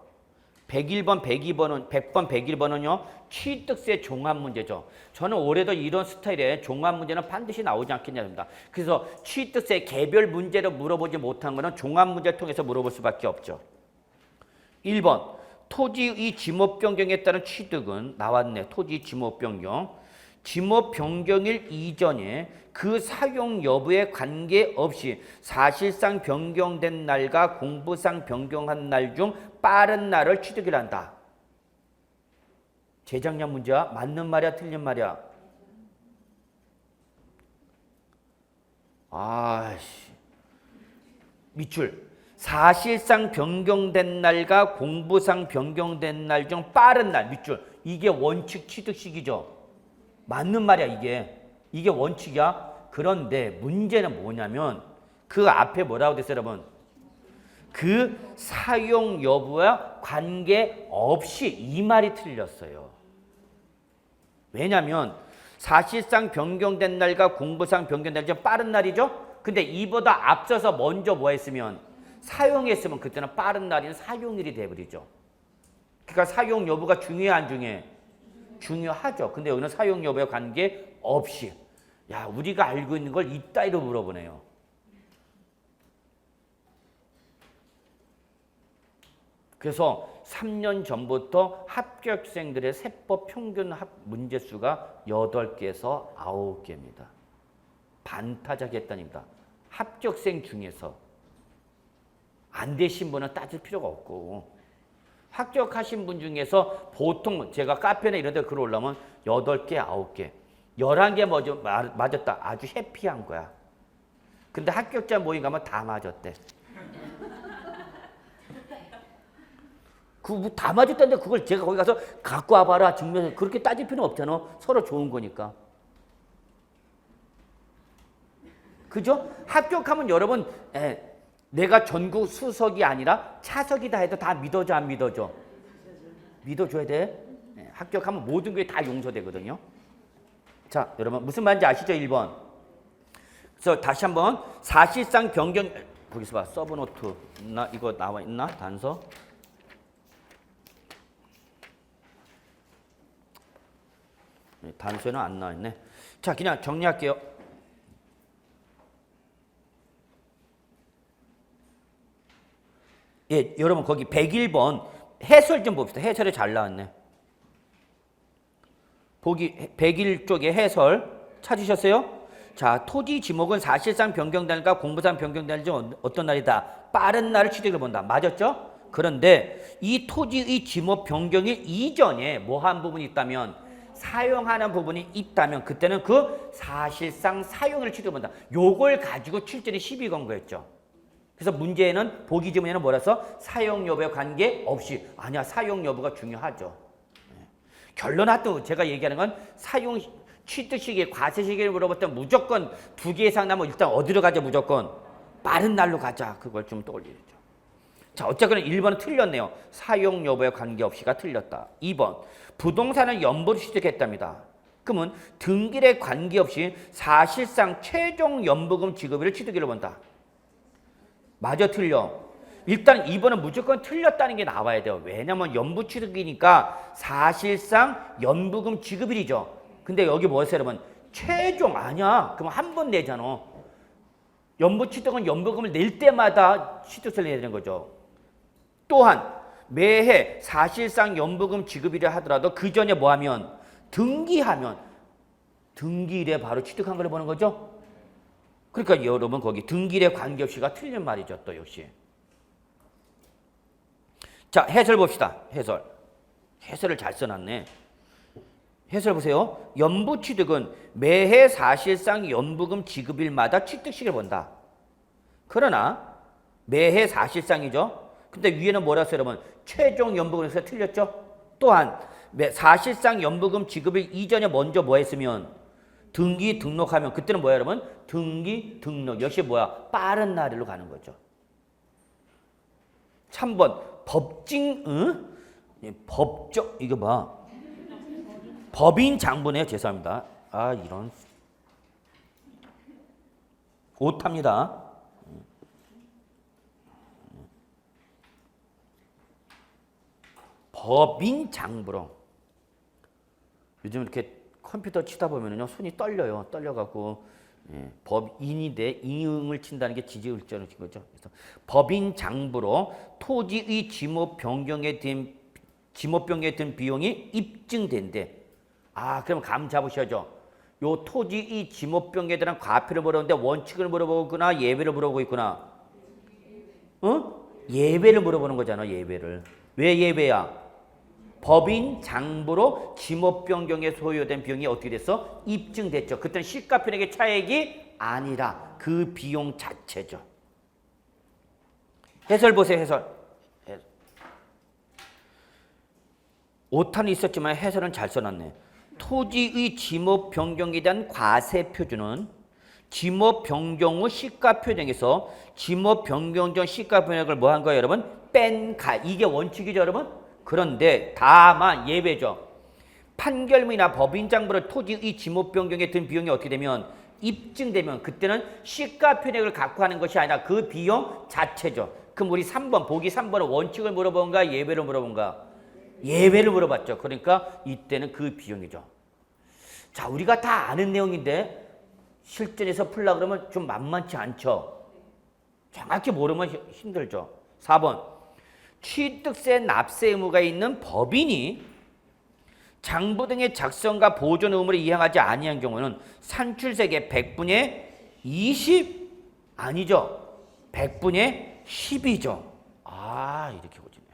[SPEAKER 1] 101번, 102번은, 100번, 101번은요, 취득세 종합 문제죠. 저는 올해도 이런 스타일의 종합 문제는 반드시 나오지 않겠냐입니다. 그래서 취득세 개별 문제로 물어보지 못한 거는 종합 문제를 통해서 물어볼 수밖에 없죠. 1번, 토지의 지목 변경에 따른 취득은 나왔네. 토지 지목 변경. 지목 변경일 이전에 그 사용 여부에 관계없이 사실상 변경된 날과 공부상 변경한 날 중 빠른 날을 취득이라 한다. 재작년 문제야? 맞는 말이야? 틀린 말이야? 아씨. 밑줄. 사실상 변경된 날과 공부상 변경된 날 중 빠른 날. 밑줄. 이게 원칙 취득 시기죠. 맞는 말이야 이게. 이게 원칙이야. 그런데 문제는 뭐냐면 그 앞에 뭐라고 됐어요 여러분? 그 사용 여부와 관계없이 이 말이 틀렸어요. 왜냐하면 사실상 변경된 날과 공부상 변경된 날 중 빠른 날이죠. 근데 이보다 앞서서 먼저 뭐 했으면 사용했으면 그때는 빠른 날인 사용일이 돼버리죠. 그러니까 사용 여부가 중요해 안 중요해? 중요하죠. 근데 여기는 사용 여부에 관계없이. 야, 우리가 알고 있는 걸 이따위로 물어보네요. 그래서 3년 전부터 합격생들의 세법 평균 문제수가 8개에서 9개입니다. 반타작했다입니다. 합격생 중에서 안 되신 분은 따질 필요가 없고 합격하신 분 중에서 보통 제가 카페나 이런 데 글 올라오면 8개, 9개, 11개 맞았다. 아주 해피한 거야. 근데 합격자 모임 가면 다 맞았대. 다 맞았다는데 그걸 제가 거기 가서 갖고 와봐라 증명서 그렇게 따질 필요는 없잖아. 서로 좋은 거니까. 그죠? 합격하면 여러분 내가 전국 수석이 아니라 차석이다 해도 다 믿어줘 안 믿어줘? 믿어줘야 돼. 합격하면 모든 게 다 용서되거든요. 자, 여러분 무슨 말인지 아시죠? 1번. 그래서 다시 한번 사실상 변경 거기서 봐. 서브노트 나 이거 나와 있나? 단서. 단서는 안 나와 있네. 자, 그냥 정리할게요. 예, 여러분 거기 101번 해설 좀 봅시다. 해설이 잘 나왔네. 보기 101쪽에 해설 찾으셨어요? 자, 토지 지목은 사실상 변경된 날과 공부상 변경된 날 중 어떤 날이다. 빠른 날을 취득을 본다. 맞았죠? 그런데 이 토지의 지목 변경일 이전에 뭐 한 부분이 있다면 사용하는 부분이 있다면 그때는 그 사실상 사용을 취득한다. 요걸 가지고 7절에 시비 건 거였죠. 그래서 문제는 보기 지문에는 뭐라서 사용 여부에 관계없이 아니야 사용 여부가 중요하죠. 결론 하여튼 제가 얘기하는 건 사용 취득 시기 과세 시기를 물어봤더니 무조건 2개 이상 나면 일단 어디로 가자 무조건 빠른 날로 가자. 그걸 좀 떠올리죠. 자, 어쨌거나 1번은 틀렸네요. 사용 여부에 관계없이가 틀렸다. 2번, 부동산을 연보로 취득했답니다. 그러면 등기에 관계없이 사실상 최종 연보금 지급일을 취득일로 본다. 맞아, 틀려. 일단 2번은 무조건 틀렸다는 게 나와야 돼요. 왜냐면 연부 취득이니까 사실상 연부금 지급일이죠. 근데 여기 뭐였어요, 여러분? 최종 아니야. 그럼 한 번 내잖아. 연부 취득은 연부금을 낼 때마다 취득세를 내야 되는 거죠. 또한 매해 사실상 연부금 지급일을 하더라도 그 전에 뭐 하면 등기하면 등기일에 바로 취득한 걸 보는 거죠. 그러니까 여러분 거기 등기일에 관계없이가 틀린 말이죠. 또 역시. 자, 해설 봅시다. 해설을 잘 써놨네. 해설 보세요. 연부 취득은 매해 사실상 연부금 지급일마다 취득식을 본다. 그러나 매해 사실상이죠. 근데 위에는 뭐라 써요, 여러분? 최종 연부금에서 틀렸죠? 또한 사실상 연부금 지급일 이전에 먼저 뭐 했으면 등기 등록하면 그때는 뭐야, 여러분? 등기 등록. 역시 뭐야? 빠른 날로 가는 거죠. 3번 법정 이거 봐. 법인 장부네요. 죄송합니다. 아, 이런 오탑니다. 법인 장부로. 요즘 이렇게 컴퓨터 치다 보면요 손이 떨려요. 떨려갖고 법인인데 이응을 친다는 게 지지을자로 친 거죠. 그래서 법인 장부로 토지의 지목 변경에 든 비용이 입증된대. 아, 그럼 감 잡으셔야죠. 요 토지의 지목 변경에 대한 과표를 물어보는데 원칙을 물어보거나 예외를 물어보고 있구나. 예외를 물어보는 거잖아. 예외를. 왜 예외야? 법인 장부로 지목 변경에 소요된 비용이 어떻게 됐어? 입증됐죠. 그때는 시가편액의 차액이 아니라 그 비용 자체죠. 해설 보세요. 해설. 오탄이 있었지만 해설은 잘 써놨네. 토지의 지목 변경에 대한 과세 표준은 지목 변경 후 시가표준에서 지목 변경 전 시가표준을 뭐 한 거예요, 여러분? 이게 원칙이죠, 여러분? 그런데 다만 예외죠. 판결문이나 법인장부를 토지의 지목 변경에 든 비용이 어떻게 되면 입증되면 그때는 시가표준액을 갖고 하는 것이 아니라 그 비용 자체죠. 그럼 우리 3번 보기 3번은 원칙을 물어본가 예외를 물어본가? 예외를 물어봤죠. 그러니까 이때는 그 비용이죠. 자, 우리가 다 아는 내용인데 실전에서 풀려고 그러면 좀 만만치 않죠. 정확히 모르면 힘들죠. 4번 취득세 납세 의무가 있는 법인이 장부 등의 작성과 보존 의무를 이행하지 아니한 경우는 산출세계 100분의 20 아니죠. 100분의 10이죠. 아, 이렇게 보시네.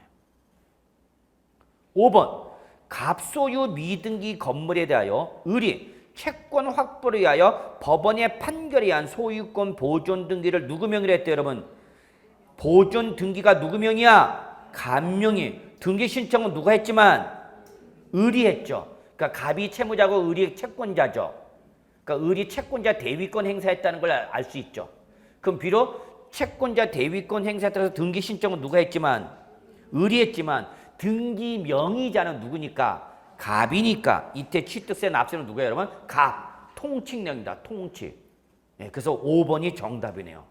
[SPEAKER 1] 5번 갑소유 미등기 건물에 대하여 을이 채권 확보를 위하여 법원의 판결에 의한 소유권 보존 등기를 누구 명의로 했대요, 여러분? 보존 등기가 누구 명이야? 갑명이. 등기 신청은 누가 했지만 을이 했죠. 그러니까 갑이 채무자고 을이 채권자죠. 그러니까 을이 채권자 대위권 행사했다는 걸 알 수 있죠. 그럼 비록 채권자 대위권 행사에 따라서 등기 신청은 누가 했지만 을이 했지만 등기 명의자는 누구니까? 갑이니까 이때 취득세 납세는 누구예요, 여러분? 갑. 통칙령이다. 통칙. 그래서 5번이 정답이네요.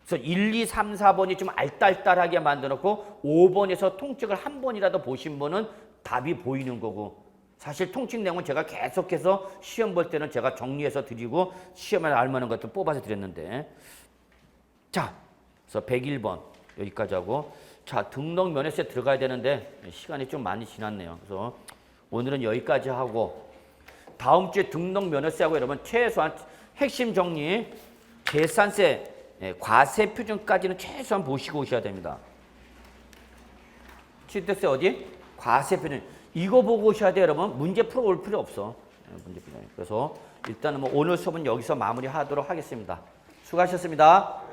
[SPEAKER 1] 그래서 1, 2, 3, 4번이 좀 알딸딸하게 만들어놓고 5번에서 통칙을 한 번이라도 보신 분은 답이 보이는 거고 사실 통칙 내용은 제가 계속해서 시험 볼 때는 제가 정리해서 드리고 시험에 알만한 것들 뽑아서 드렸는데 자, 그래서 101번 여기까지 하고 자, 등록 면허세 들어가야 되는데 시간이 좀 많이 지났네요. 그래서 오늘은 여기까지 하고 다음 주에 등록 면허세하고 여러분 최소한 핵심 정리 계산세 과세 표준까지는 최소한 보시고 오셔야 됩니다. 취득세 어디? 과세 표준. 이거 보고 오셔야 돼요, 여러분. 문제 풀어올 필요 없어. 문제 풀어. 그래서 일단은 뭐 오늘 수업은 여기서 마무리하도록 하겠습니다. 수고하셨습니다.